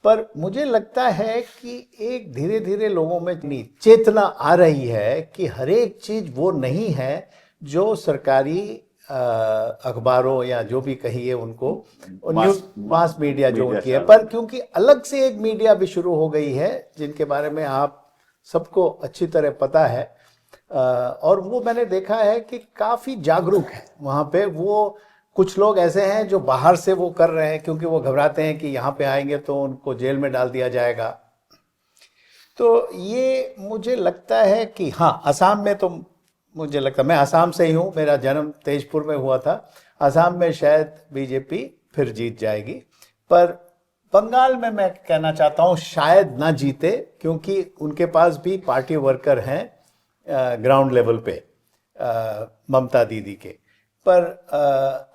पर मुझे लगता है कि एक धीरे धीरे लोगों में चेतना आ रही है कि हर एक चीज वो नहीं है जो सरकारी अखबारों या जो भी कहिए उनको मास मीडिया जो उनकी है, पर क्योंकि अलग से एक मीडिया भी शुरू हो गई है जिनके बारे में आप सबको अच्छी तरह पता है, और वो मैंने देखा है कि काफ़ी जागरूक है वहाँ पे। वो कुछ लोग ऐसे हैं जो बाहर से वो कर रहे हैं क्योंकि वो घबराते हैं कि यहाँ पे आएंगे तो उनको जेल में डाल दिया जाएगा। तो ये मुझे लगता है कि हाँ, असम में तो मुझे लगता है, मैं असम से ही हूँ, मेरा जन्म तेजपुर में हुआ था। असम में शायद बीजेपी फिर जीत जाएगी, पर बंगाल में मैं कहना चाहता हूँ शायद ना जीते, क्योंकि उनके पास भी पार्टी वर्कर हैं ग्राउंड लेवल पे ममता दीदी के। पर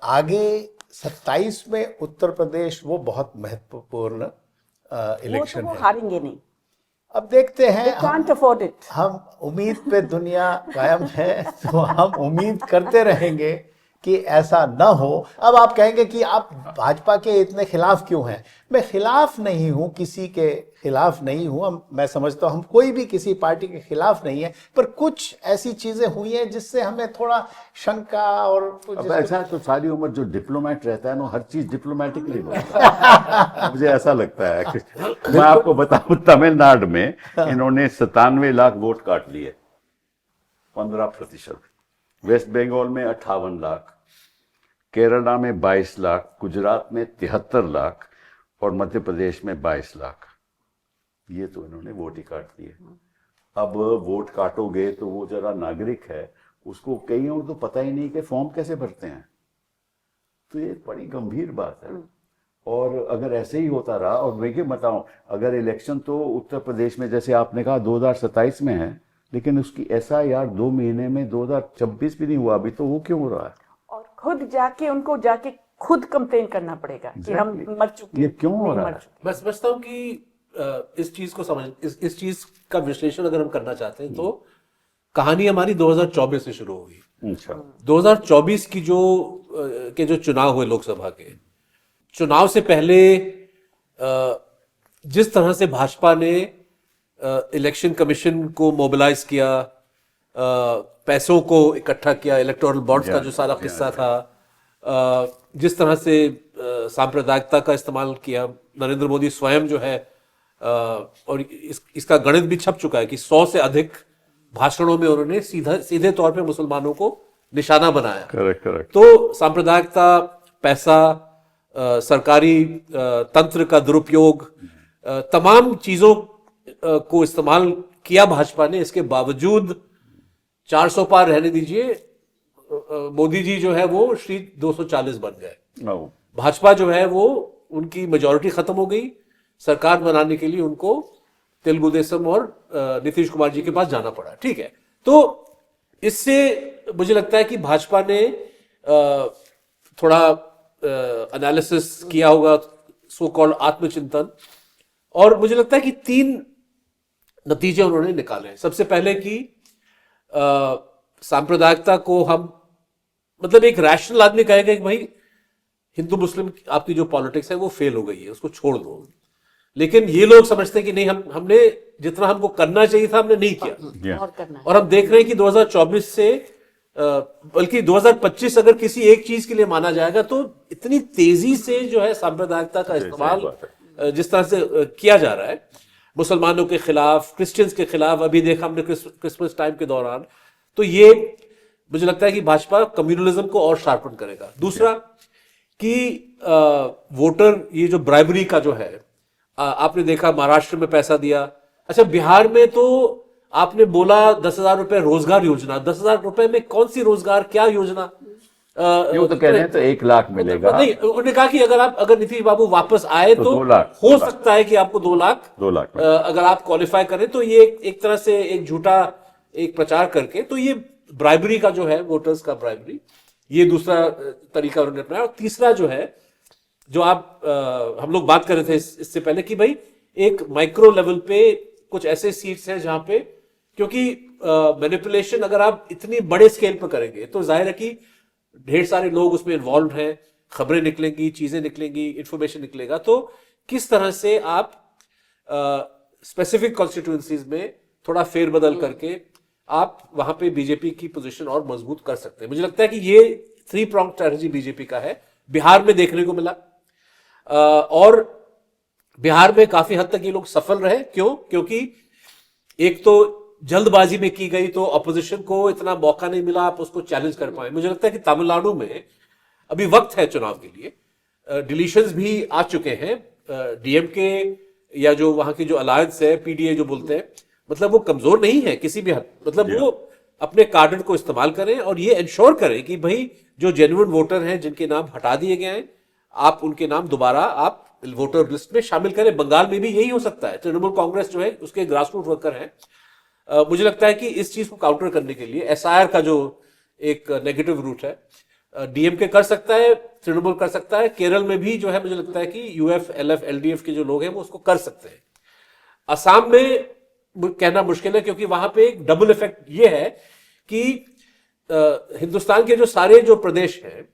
आगे 27 में उत्तर प्रदेश वो बहुत महत्वपूर्ण इलेक्शन वो है। हारेंगे नहीं। अब देखते हैं, can't afford it. हम उम्मीद पे दुनिया कायम है, तो हम उम्मीद करते रहेंगे कि ऐसा न हो। अब आप कहेंगे कि आप भाजपा के इतने खिलाफ क्यों हैं? मैं खिलाफ नहीं हूं, किसी के खिलाफ नहीं हूं। मैं समझता हूं हम कोई भी किसी पार्टी के खिलाफ नहीं है, पर कुछ ऐसी चीजें हुई हैं जिससे हमें थोड़ा शंका और अब ऐसा तो सारी उम्र जो डिप्लोमेट रहता है ना, हर चीज डिप्लोमेटिकली बोलता है। मुझे ऐसा लगता है कि मैं आपको बताऊं, तमिलनाडु में इन्होंने 97 लाख वोट काट लिए, 15%। वेस्ट बंगाल में 58 लाख, केरला में 22 लाख, गुजरात में 73 लाख और मध्य प्रदेश में 22 लाख। ये तो इन्होंने वोट ही काट दिए। अब वोट काटोगे तो वो जरा नागरिक है, उसको कईयों को तो पता ही नहीं कि फॉर्म कैसे भरते हैं। तो ये बड़ी गंभीर बात है। और अगर ऐसे ही होता रहा, और मैं क्या बताऊं, अगर इलेक्शन तो उत्तर प्रदेश में जैसे आपने कहा 2027 में है, लेकिन उसकी SIR 2 महीने में 2026 भी नहीं हुआ अभी, तो वो क्यों हो रहा है? और खुद जाके उनको जाके खुद कंप्लेन करना पड़ेगा कि हम मर चुके, ये क्यों हो नहीं रहा मर है? चुके। मैं समझता हूँ कि इस चीज को इस चीज का विश्लेषण अगर हम करना चाहते हैं तो कहानी हमारी 2024 से शुरू होगी। अच्छा। 2024 की जो चुनाव हुए लोकसभा के चुनाव से पहले जिस तरह से भाजपा ने इलेक्शन कमीशन को मोबिलाइज किया, पैसों को इकट्ठा किया, इलेक्टोरल बॉन्ड्स का जो सारा किस्सा था, जिस तरह से सांप्रदायिकता का इस्तेमाल किया, नरेंद्र मोदी स्वयं जो है और इसका गणित भी छप चुका है कि 100 से अधिक भाषणों में उन्होंने सीधे तौर पे मुसलमानों को निशाना बनाया। करेक्ट। तो सांप्रदायिकता, पैसा, सरकारी तंत्र का दुरुपयोग, तमाम चीजों को इस्तेमाल किया भाजपा ने। इसके बावजूद 400 पार रहने दीजिए, मोदी जी जो है वो श्री 240 बन गए। भाजपा जो है वो उनकी मेजॉरिटी खत्म हो गई। सरकार बनाने के लिए उनको तेलुगु देशम और नीतीश कुमार जी के पास जाना पड़ा। ठीक है, तो इससे मुझे लगता है कि भाजपा ने थोड़ा एनालिसिस किया होगा, सो कॉल्ड आत्मचिंतन, और मुझे लगता है कि 3 नतीजे उन्होंने निकाले। सबसे पहले कि सांप्रदायिकता को हम, मतलब एक रैशनल आदमी कहेगा कि भाई हिंदू मुस्लिम आपकी जो पॉलिटिक्स है वो फेल हो गई है, उसको छोड़ दो। लेकिन ये लोग समझते हैं कि नहीं, हमने जितना हमको करना चाहिए था हमने नहीं किया। और करना। और हम देख रहे हैं कि 2024 से बल्कि 2025 अगर किसी एक चीज के लिए माना जाएगा तो इतनी तेजी से जो है सांप्रदायिकता का इस्तेमाल जिस तरह से किया जा रहा है मुसलमानों के खिलाफ, क्रिश्चियंस के खिलाफ, अभी देखा हमने क्रिसमस टाइम के दौरान, तो ये मुझे लगता है कि भाजपा कम्युनलिज्म को और शार्पन करेगा। दूसरा कि वोटर, ये जो ब्राइबरी का जो है, आपने देखा महाराष्ट्र में पैसा दिया। अच्छा, बिहार में तो आपने बोला 10,000 रुपए रोजगार योजना, 10,000 रुपए में कौन सी रोजगार, क्या योजना? वो तो कह रहे हैं तो 1 लाख मिलेगा। नहीं, उन्होंने कहा कि अगर नीतीश बाबू वापस आए तो 2 लाख हो सकता है कि आपको 2 लाख अगर आप क्वालिफाई करें। तो ये एक तरह से एक झूठा एक प्रचार करके, तो ये ब्राइबरी का जो है, वोटर्स का ब्राइबरी, ये दूसरा तरीका उन्होंने अपनाया। और तीसरा जो है, जो हम लोग बात कर रहे थे इससे पहले कि भाई एक माइक्रो लेवल पे कुछ ऐसे सीट्स हैं जहां पे, क्योंकि मैनिपुलेशन अगर आप इतनी बड़े स्केल पर करेंगे तो जाहिर है कि ढेर सारे लोग उसमें इन्वॉल्व हैं, खबरें निकलेंगी, चीजें निकलेंगी, इंफॉर्मेशन निकलेगा। तो किस तरह से आप स्पेसिफिक कॉन्स्टिट्यूएंसीज में थोड़ा फेरबदल करके आप वहां पे बीजेपी की पोजीशन और मजबूत कर सकते हैं। मुझे लगता है कि ये 3 pronged स्ट्रेटजी बीजेपी का है। बिहार में देखने को मिला, और बिहार में काफी हद तक ये लोग सफल रहे। क्योंकि एक तो जल्दबाजी में की गई, तो अपोजिशन को इतना मौका नहीं मिला आप उसको चैलेंज कर पाए। मुझे लगता है कि तमिलनाडु में अभी वक्त है चुनाव के लिए, डिलीशंस भी आ चुके हैं। डीएमके या जो वहां की जो अलायंस है, पीडीए जो बोलते हैं, मतलब वो कमजोर नहीं है किसी भी हद, मतलब वो अपने कार्डर को इस्तेमाल करें और ये इंश्योर करें कि भाई जो जेन्युइन वोटर हैं जिनके नाम हटा दिए गए हैं, आप उनके नाम दोबारा आप वोटर लिस्ट में शामिल करें। बंगाल में भी यही हो सकता है। तृणमूल कांग्रेस जो है उसके ग्रासरूट वर्कर हैं। मुझे लगता है कि इस चीज को काउंटर करने के लिए एसआईआर का जो एक नेगेटिव रूट है, डीएमके कर सकता है, तृणमूल कर सकता है, केरल में भी जो है मुझे लगता है कि यूएफ, एलएफ, एलडीएफ के जो लोग हैं वो उसको कर सकते हैं। असम में कहना मुश्किल है, क्योंकि वहां पे एक डबल इफेक्ट ये है कि हिंदुस्तान के जो सारे जो प्रदेश हैं,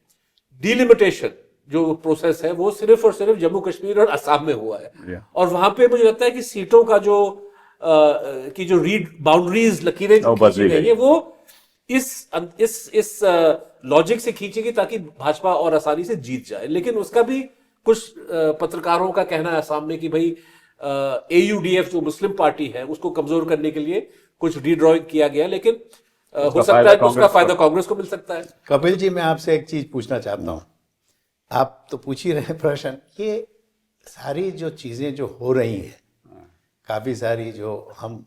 डिलिमिटेशन जो प्रोसेस है वो सिर्फ और सिर्फ जम्मू कश्मीर और असम में हुआ है। और वहां पे मुझे लगता है कि सीटों का जो रीड बाउंड्रीज, लकीरें जो खींची गई है, वो इस लॉजिक से खींचेगी ताकि भाजपा और आसानी से जीत जाए। लेकिन उसका भी कुछ पत्रकारों का कहना है असम में कि भाई एयूडीएफ जो मुस्लिम पार्टी है उसको कमजोर करने के लिए कुछ रीड्रॉइंग किया गया, लेकिन हो सकता है कि उसका फायदा कांग्रेस को मिल सकता है। कपिल जी, मैं आपसे एक चीज पूछना चाहता हूँ। आप तो पूछ ही रहे प्रश्न, ये सारी जो चीजें जो हो रही हैं, काफी सारी जो हम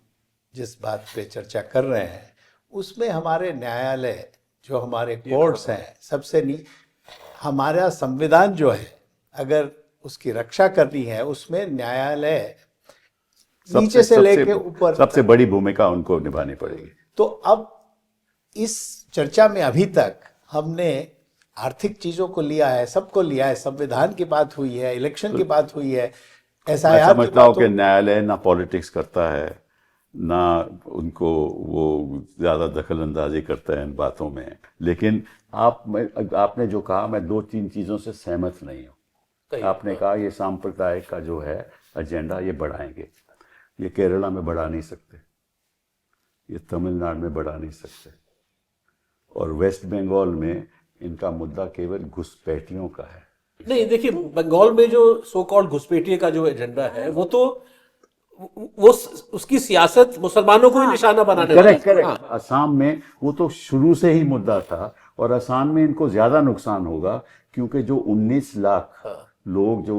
जिस बात पे चर्चा कर रहे हैं, उसमें हमारे न्यायालय, जो हमारे कोर्ट्स हैं, सबसे नहीं, हमारा संविधान जो है, अगर उसकी रक्षा करनी है, उसमें न्यायालय नीचे से लेके ऊपर सबसे बड़ी भूमिका उनको निभानी पड़ेगी। तो अब इस चर्चा में अभी तक हमने आर्थिक चीजों को लिया है, सबको लिया है, संविधान की बात हुई है, इलेक्शन की बात हुई है, मैं SIR की समझता हूँ बात कि न्यायालय ना पॉलिटिक्स करता है, ना उनको वो ज़्यादा दखल अंदाजी करता है इन बातों में। लेकिन आपने जो कहा, मैं 2-3 चीज़ों से सहमत नहीं हूँ। आपने कहा ये सांप्रदायिक का जो है एजेंडा ये बढ़ाएंगे, ये केरला में बढ़ा नहीं सकते, ये तमिलनाडु में बढ़ा नहीं सकते, और वेस्ट बंगाल में इनका मुद्दा केवल घुसपैठियों का है। नहीं, देखिए, बंगाल में जो सो कॉल्ड घुसपैठिए का जो एजेंडा है वो तो वो उसकी सियासत मुसलमानों को ही निशाना बनाने वाला है। करेक्ट। असम में वो तो शुरू से ही मुद्दा था, और असम में इनको ज्यादा नुकसान होगा क्योंकि जो 19 लाख लोग जो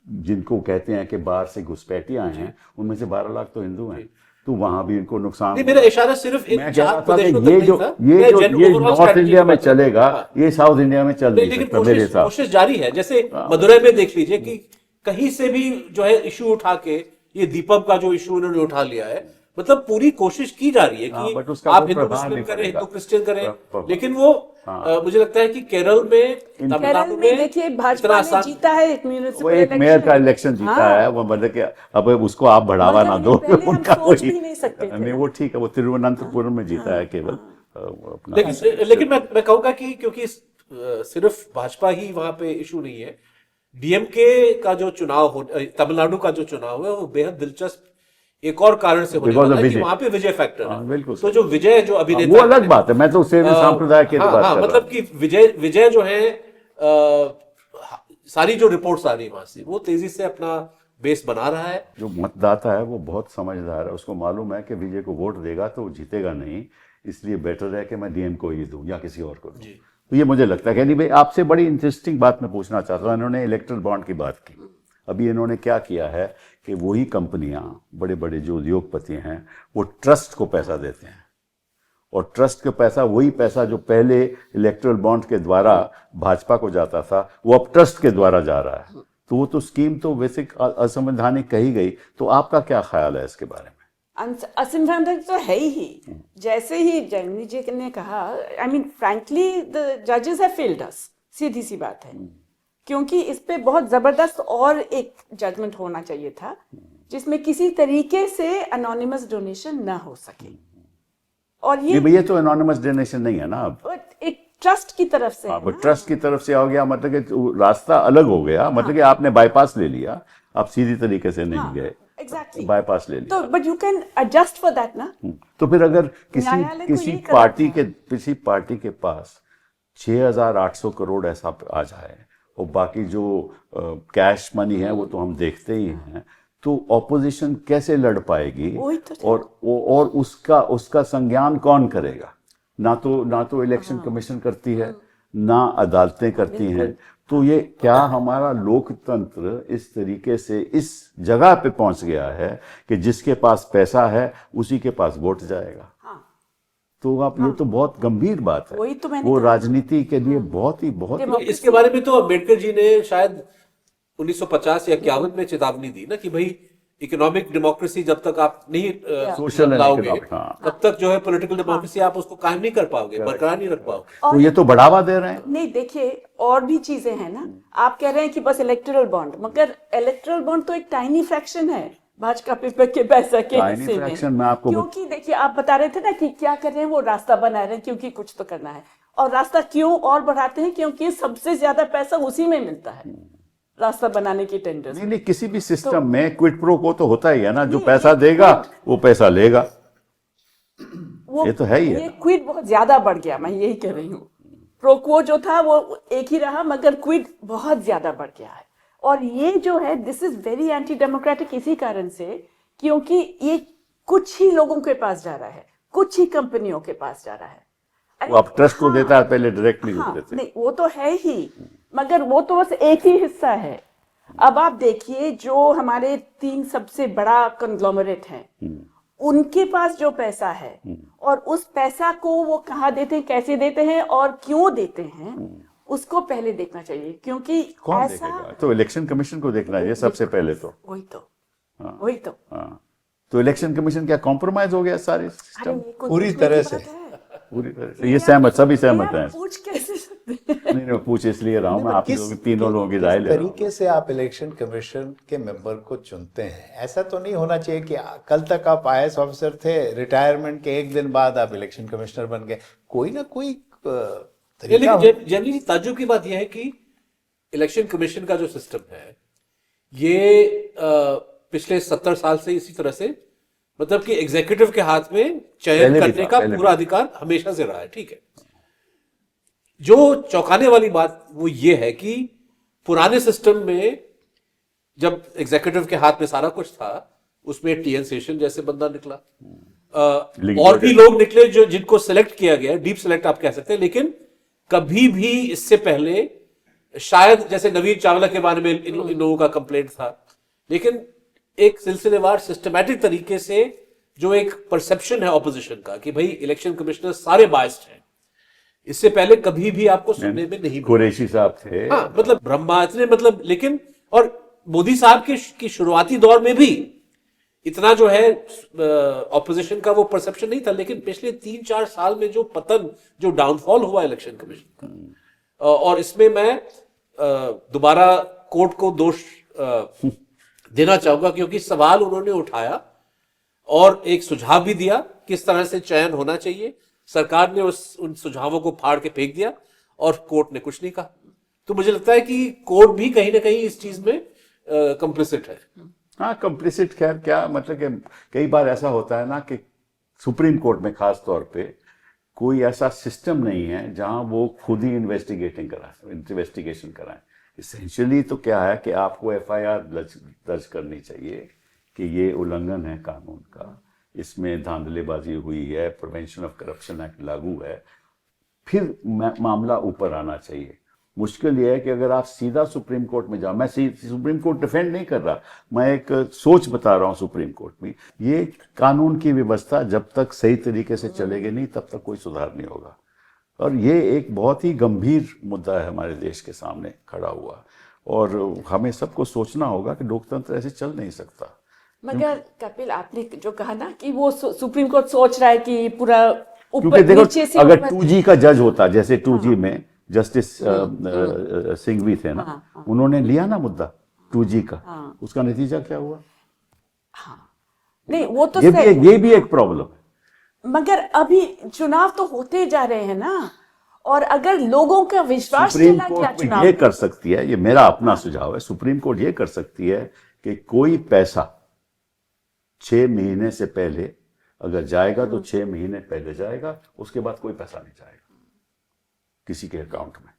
जिनको कहते हैं कि बाहर से घुसपैठी आए हैं, उनमें से 12 लाख तो हिंदू हैं, तो वहां भी इनको नुकसान नहीं, मेरा इशारा सिर्फ इन मैं कह चार रहा था प्रदेशों कि तक ये नहीं जो था। ये मैं जो general ये overall नॉर्थ strategy इंडिया की में बात कर रहा हूं। चलेगा, हाँ। ये साउथ इंडिया में चल नहीं लेकिन सकता मेरे कोशिश हिसाब। कोशिश जारी है। जैसे मदुरई में देख लीजिए कि कहीं से भी जो है इशू उठा के, ये दीपक का जो इशू उन्होंने उठा लिया है, मतलब पूरी कोशिश की जा रही है कि बट उसका आप वो हिंदू प्रभाव मुस्लिम नहीं करें, पड़ेगा। हिंदू क्रिश्चियन करें, प्रभाव। लेकिन वो मुझे लगता है कि केरल में, केरल तमिलनाडु में देखिए भाजपा ने जीता है एक वो म्यूनिसिपल एक मेयर का इलेक्शन जीता है, वो मतलब कि अब उसको आप बढ़ावा मगर ना ये दो, पहले हम उनका सोच वही भी नहीं सकते थे नहीं, ना। वो ठीक है, वो तिरुवनंतपुरम में जीता है केवल अपना। लेकिन मैं कहूंगा कि क्योंकि सिर्फ भाजपा ही वहां पे इशू नहीं है, डीएमके का जो चुनाव हो, तमिलनाडु का जो चुनाव है, वो बेहद दिलचस्प एक और कारण से होने Because वाला of है कि विजय। वहां पे विजय फैक्टर हाँ, है। बिल्कुल तो जो विजय जो अभिनेता वो अलग बात है, मैं तो सेवी सांप्रदाय की हाँ, बात हाँ, कर रहा मतलब कि विजय जो है, सारी जो रिपोर्ट्स आ रही है वहां से, वो तेजी से अपना बेस बना रहा है। जो मतदाता है वो बहुत समझदार है, उसको मालूम है कि विजय को वोट देगा तो वो जीतेगा नहीं, इसलिए बेटर है कि मैं डीएम को ही दूं या किसी और को दूं। तो ये मुझे लगता है कि नहीं भाई, आपसे बड़ी इंटरेस्टिंग बात मैं पूछना चाहता हूँ। इन्होंने इलेक्ट्रल बॉन्ड की बात की, अभी इन्होंने क्या किया है कि वही कंपनियां, बड़े बड़े जो उद्योगपति हैं, वो ट्रस्ट को पैसा देते हैं, और ट्रस्ट का पैसा, वही पैसा जो पहले इलेक्ट्रल बॉन्ड के द्वारा भाजपा को जाता था, वो अब ट्रस्ट के द्वारा जा रहा है। तो वो तो स्कीम तो वैसे असंवैधानिक कही गई। तो आपका क्या ख्याल है इसके बारे में? असंवैधानिक तो है ही। जैसे ही जैमिनी जी ने कहा, आई मीन फ्रैंकली द जजेस हैव फेल्ड अस, सीधी सी बात है। क्योंकि इस पे बहुत जबरदस्त और एक जजमेंट होना चाहिए था जिसमें किसी तरीके से अनोनिमस डोनेशन ना हो सके, और ये तो एनोनिमस डोनेशन नहीं है ना, अब एक ट्रस्ट की तरफ से है ना। ट्रस्ट की तरफ से हो गया, मतलब कि रास्ता अलग हो गया, मतलब कि आपने बाईपास ले लिया, आप सीधी तरीके से नहीं गए, एग्जैक्टली बाईपास ले लिया। तो but you can adjust for that ना। तो फिर अगर न्यायालय को किसी ये करना किसी पार्टी के पास 6,800 करोड़ ऐसा आ जाए, और बाकी जो कैश मनी है वो तो हम देखते ही हैं, तो ऑपोजिशन कैसे लड़ पाएगी? वही तो और उसका संज्ञान कौन करेगा? ना तो इलेक्शन कमीशन करती है, ना अदालतें करती हैं। तो ये क्या हमारा लोकतंत्र इस तरीके से इस जगह पे पहुंच गया है कि जिसके पास पैसा है उसी के पास वोट जाएगा? तो आप ये तो बहुत गंभीर बात है, वही तो मैंने वो कहा। राजनीति के लिए बहुत इसके बारे में तो अम्बेडकर जी ने शायद 1950 या 51 में चेतावनी दी ना कि भाई इकोनॉमिक डेमोक्रेसी जब तक आप नहीं सोशल लाओगे, हाँ। तब तक जो है पॉलिटिकल डेमोक्रेसी आप उसको कायम नहीं कर पाओगे, बरकरार नहीं रख पाओगे। तो ये तो बढ़ावा दे रहे हैं। नहीं, देखिए और भी चीजें हैं ना। आप कह रहे हैं कि बस इलेक्टोरल बॉन्ड, मगर इलेक्टोरल बॉन्ड तो एक टाइनी फ्रैक्शन है भाजपा के पैसा के Tiny हिस्से fraction में। में आपको क्योंकि देखिए आप बता रहे थे ना कि क्या कर रहे हैं, वो रास्ता बना रहे हैं क्योंकि कुछ तो करना है, और रास्ता क्यों और बढ़ाते हैं? क्योंकि सबसे ज्यादा पैसा उसी में मिलता है, रास्ता बनाने की टेंडर। नहीं, किसी भी सिस्टम में क्विड प्रो को तो होता ही है ना, जो पैसा देगा वो पैसा लेगा, ये तो है ही है। ये क्विड बहुत ज्यादा बढ़ गया, मैं यही कह रही हूँ। प्रोक्वो जो था वो एक ही रहा, मगर क्विड बहुत ज्यादा बढ़ गया है। और ये जो है, this is very anti democratic इसी कारण से, क्योंकि ये कुछ ही लोगों के पास जा रहा है, कुछ ही कंपनियों के पास जा रहा है। वो अब ट्रस्ट को देता है, पहले डायरेक्टली हाँ, देते थे। नहीं वो तो है ही, मगर वो तो बस एक ही हिस्सा है। अब आप देखिए जो हमारे 3 सबसे बड़ा कंग्लोमरेट हैं, उनके पास जो पैसा है, और उस पैसा को वो कहाँ देते हैं, कैसे देते हैं और क्यों देते हैं, उसको पहले देखना चाहिए। क्योंकि कौन ऐसा देखेगा? तो इलेक्शन कमीशन को देखना है सबसे पहले। तो वही तो वही तो। हाँ, तो इलेक्शन कमीशन क्या कॉम्प्रोमाइज हो गया सारे अरे सिस्टम ये कोई पूरी पूछने तरह की से। बात है? पूरी तरह से? ये सहमत, सभी सहमत ये हैं। आप पूछ कैसे सकते हैं? नहीं मैं पूछ इसलिए रहा हूँ, मैं आप लोग तीनों लोगों की राय ले रहा हूँ। तरीके से आप इलेक्शन कमीशन के मेंबर को चुनते हैं? ऐसा तो नहीं होना चाहिए कि कल तक आप IAS ऑफिसर थे, रिटायरमेंट के एक दिन बाद आप इलेक्शन कमिश्नर बन गए। कोई ना कोई तरीका हो। लेकिन जनरली ताज्जुब की बात यह है कि इलेक्शन कमीशन का जो सिस्टम है ये पिछले 70 साल से इसी तरह से, मतलब कि एग्जीक्यूटिव के हाथ में चयन पहले भी करने था, का पहले पूरा भी। अधिकार हमेशा से रहा है। ठीक है, जो चौंकाने वाली बात वो ये है कि पुराने सिस्टम में जब एग्जीक्यूटिव के हाथ में सारा कुछ था, उसमें TN शेषन जैसे बंदा निकला, और भी लोग निकले जो जिनको सेलेक्ट किया गया, डीप सेलेक्ट आप कह सकते हैं, लेकिन कभी भी इससे पहले शायद जैसे नवीन चावला के बारे में इन लोगों का कंप्लेंट था, लेकिन एक सिलसिलेवार सिस्टमैटिक तरीके से जो एक परसेप्शन है ऑपोजिशन का कि भाई इलेक्शन कमिश्नर सारे बायस्ड हैं, इससे पहले कभी भी आपको सुनने में नहीं मिला। कुरैशी साहब थे। हाँ, मतलब ब्रह्मा इतने, मतलब, लेकिन और मोदी साहब की शुरुआती दौर में भी इतना जो है ऑपोजिशन का वो परसेप्शन नहीं था, लेकिन पिछले 3-4 साल में जो पतन, जो डाउनफॉल हुआ इलेक्शन कमीशन का, और इसमें मैं दोबारा कोर्ट को दोष देना चाहूंगा, क्योंकि सवाल उन्होंने उठाया और एक सुझाव भी दिया किस तरह से चयन होना चाहिए। सरकार ने उन सुझावों को फाड़ के फेंक दिया और कोर्ट ने कुछ नहीं कहा। तो मुझे लगता है कि कोर्ट भी कहीं ना कहीं इस चीज में कंप्लिसिट है। हाँ, कंप्लिसिट, खैर क्या मतलब कि कई बार ऐसा होता है ना कि सुप्रीम कोर्ट में खास तौर पे कोई ऐसा सिस्टम नहीं है जहां वो खुद ही इन्वेस्टिगेशन कराएं। इसेंशियली तो क्या है कि आपको FIR दर्ज करनी चाहिए कि ये उल्लंघन है कानून का, इसमें धांधलेबाजी हुई है, प्रिवेंशन ऑफ करप्शन एक्ट लागू है, फिर मामला ऊपर आना चाहिए। मुश्किल ये है कि अगर आप सीधा सुप्रीम कोर्ट में जाओ, मैं सुप्रीम कोर्ट डिफेंड नहीं कर रहा, मैं एक सोच बता रहा हूँ सुप्रीम कोर्ट में, ये कानून की व्यवस्था जब तक सही तरीके से चलेगी नहीं तब तक कोई सुधार नहीं होगा। और ये एक बहुत ही गंभीर मुद्दा है हमारे देश के सामने खड़ा हुआ, और हमें सबको सोचना होगा कि लोकतंत्र ऐसे चल नहीं सकता। मगर कपिल, आपने जो कहा ना कि वो सुप्रीम कोर्ट सोच रहा है कि पूरा क्योंकि ऊपर देखो, नीचे से अगर ऊपर- 2G का जज होता, जैसे 2G में जस्टिस सिंघवी थे ना, उन्होंने लिया ना मुद्दा 2G का, उसका नतीजा क्या हुआ? नहीं, वो तो ये सही। भी ये भी एक प्रॉब्लम है। मगर अभी चुनाव तो होते जा रहे हैं ना, और अगर लोगों का विश्वास सुप्रीम चला गया कोर्ट में चुनाव ये में, कर सकती है, ये मेरा अपना सुझाव है, सुप्रीम कोर्ट ये कर सकती है कि कोई पैसा 6 महीने से पहले अगर जाएगा तो 6 महीने पहले जाएगा, उसके बाद कोई पैसा नहीं जाएगा किसी के अकाउंट में।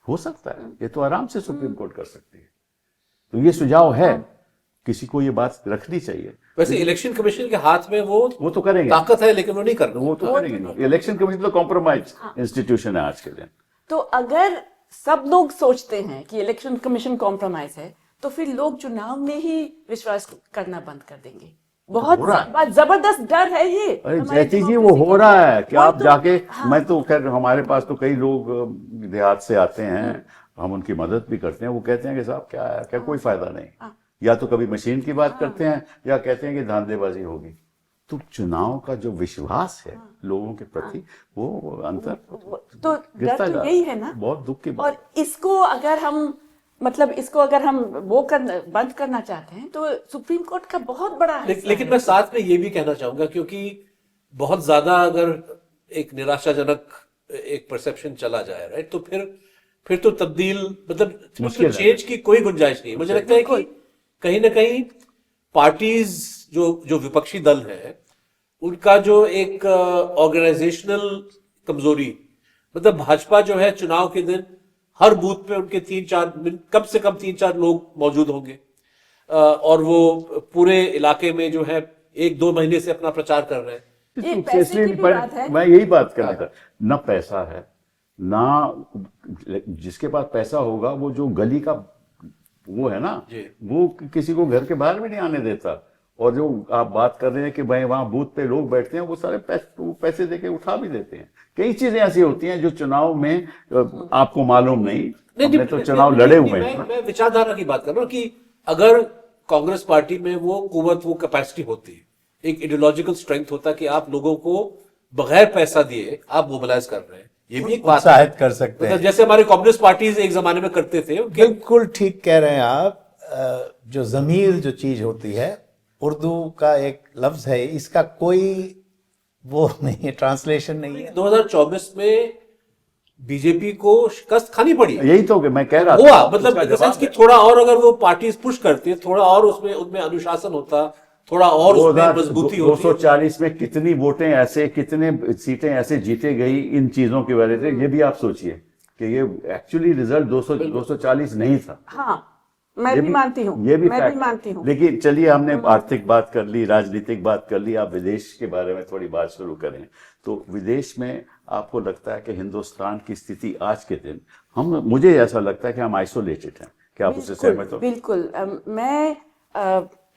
हो सकता है, ये तो आराम से सुप्रीम कोर्ट कर सकती है। तो ये सुझाव है, किसी को ये बात रखनी चाहिए। वैसे इलेक्शन कमीशन के हाथ में वो तो करेंगे, ताकत है, लेकिन वो नहीं कर रहे। वो तो करेंगे। इलेक्शन कमीशन तो कॉम्प्रोमाइज इंस्टीट्यूशन है आज के दिन। तो अगर सब लोग सोचते हैं कि इलेक्शन कमीशन कॉम्प्रोमाइज है, तो फिर लोग चुनाव में ही विश्वास करना बंद कर देंगे। बहुत हो रहा है। जबरदस्त डर है ये अरे हमारे जैती जी, वो democracy हो का। रहा है कि वही आप तो, जाके, हाँ। मैं तो खैर हमारे पास तो कई लोग देहात से आते हैं, हम उनकी मदद भी करते हैं, वो कहते हैं कि साहब क्या है, क्या कोई फायदा नहीं। या तो कभी मशीन की बात करते हैं या कहते हैं कि धांधलेबाजी होगी। तो चुनाव का जो विश्वास है लोगों के प्रति, वो अंतर तो डर गिरता जा तो रहा यही है। है ना। बहुत दुख की बात। और इसको अगर हम बंद करना चाहते हैं, तो सुप्रीम कोर्ट का बहुत बड़ा हिस्सा लेकिन है। मैं साथ में ये भी कहना चाहूंगा, क्योंकि बहुत ज्यादा अगर एक निराशाजनक एक परसेप्शन चला जाए, राइट, तो फिर तो तब्दील, मतलब मुश्किल है। चेंज की कोई गुंजाइश नहीं है। मुझे लगता है कि कहीं ना कहीं पार्टीज जो विपक्षी दल है, उनका जो एक ऑर्गेनाइजेशनल कमजोरी, मतलब भाजपा जो है चुनाव के दिन हर बूथ पे उनके 3-4 कम से कम 3-4 लोग मौजूद होंगे, और वो पूरे इलाके में जो है 1-2 महीने से अपना प्रचार कर रहे हैं। ये पैसे की भी बात है। मैं यही बात करना था, ना पैसा है, ना जिसके पास पैसा होगा वो जो गली का वो है ना, वो किसी को घर के बाहर भी नहीं आने देता। और जो आप बात कर रहे हैं कि भाई वहां बूथ पे लोग बैठते हैं, वो सारे पैसे देके उठा भी देते हैं। कई चीजें ऐसी होती हैं जो चुनाव में आपको मालूम नहीं, हमने तो चुनाव लड़े हुए हैं। मैं विचारधारा की बात कर रहा हूँ कि अगर कांग्रेस पार्टी में वो कुवत, वो कैपेसिटी होती है, एक आइडियोलॉजिकल स्ट्रेंथ होता है कि आप लोगों को बगैर पैसा दिए आप मोबिलाइज कर रहे हैं। ये भी एक बात है। उत्साहित कर सकते हैं। मतलब जैसे हमारे कम्युनिस्ट पार्टीज एक जमाने में करते थे कि बिल्कुल ठीक कह रहे हैं आप। जो ज़मीर जो चीज होती है, उर्दू का एक लफ्ज है, इसका कोई वो नहीं है, ट्रांसलेशन नहीं है। 2024 में बीजेपी को शिकस्त खानी पड़ी। यही तो मैं कह रहा हुआ, था, मतलब उसका इन द जवाब सेंस कि है। थोड़ा और अगर वो पार्टीज पुश करती, थोड़ा और उसमें उनमें अनुशासन होता, थोड़ा और उसमें मजबूती होती। 240 में कितनी वोटें ऐसे, कितने सीटें ऐसे जीते गई इन चीजों की वजह से, ये भी आप सोचिए कि ये एक्चुअली रिजल्ट 240 नहीं था। हाँ, मैं ये भी मानती हूँ, ये भी मैं fact भी है। मानती हूँ। लेकिन चलिए, हमने आर्थिक बात कर ली, राजनीतिक बात कर ली, आप विदेश के बारे में थोड़ी बात शुरू करें। तो विदेश में आपको लगता है कि हिंदुस्तान की स्थिति आज के दिन, मुझे ऐसा लगता है कि हम आइसोलेटेड हैं। क्या आप उससे सहमत हो? बिल्कुल। मैं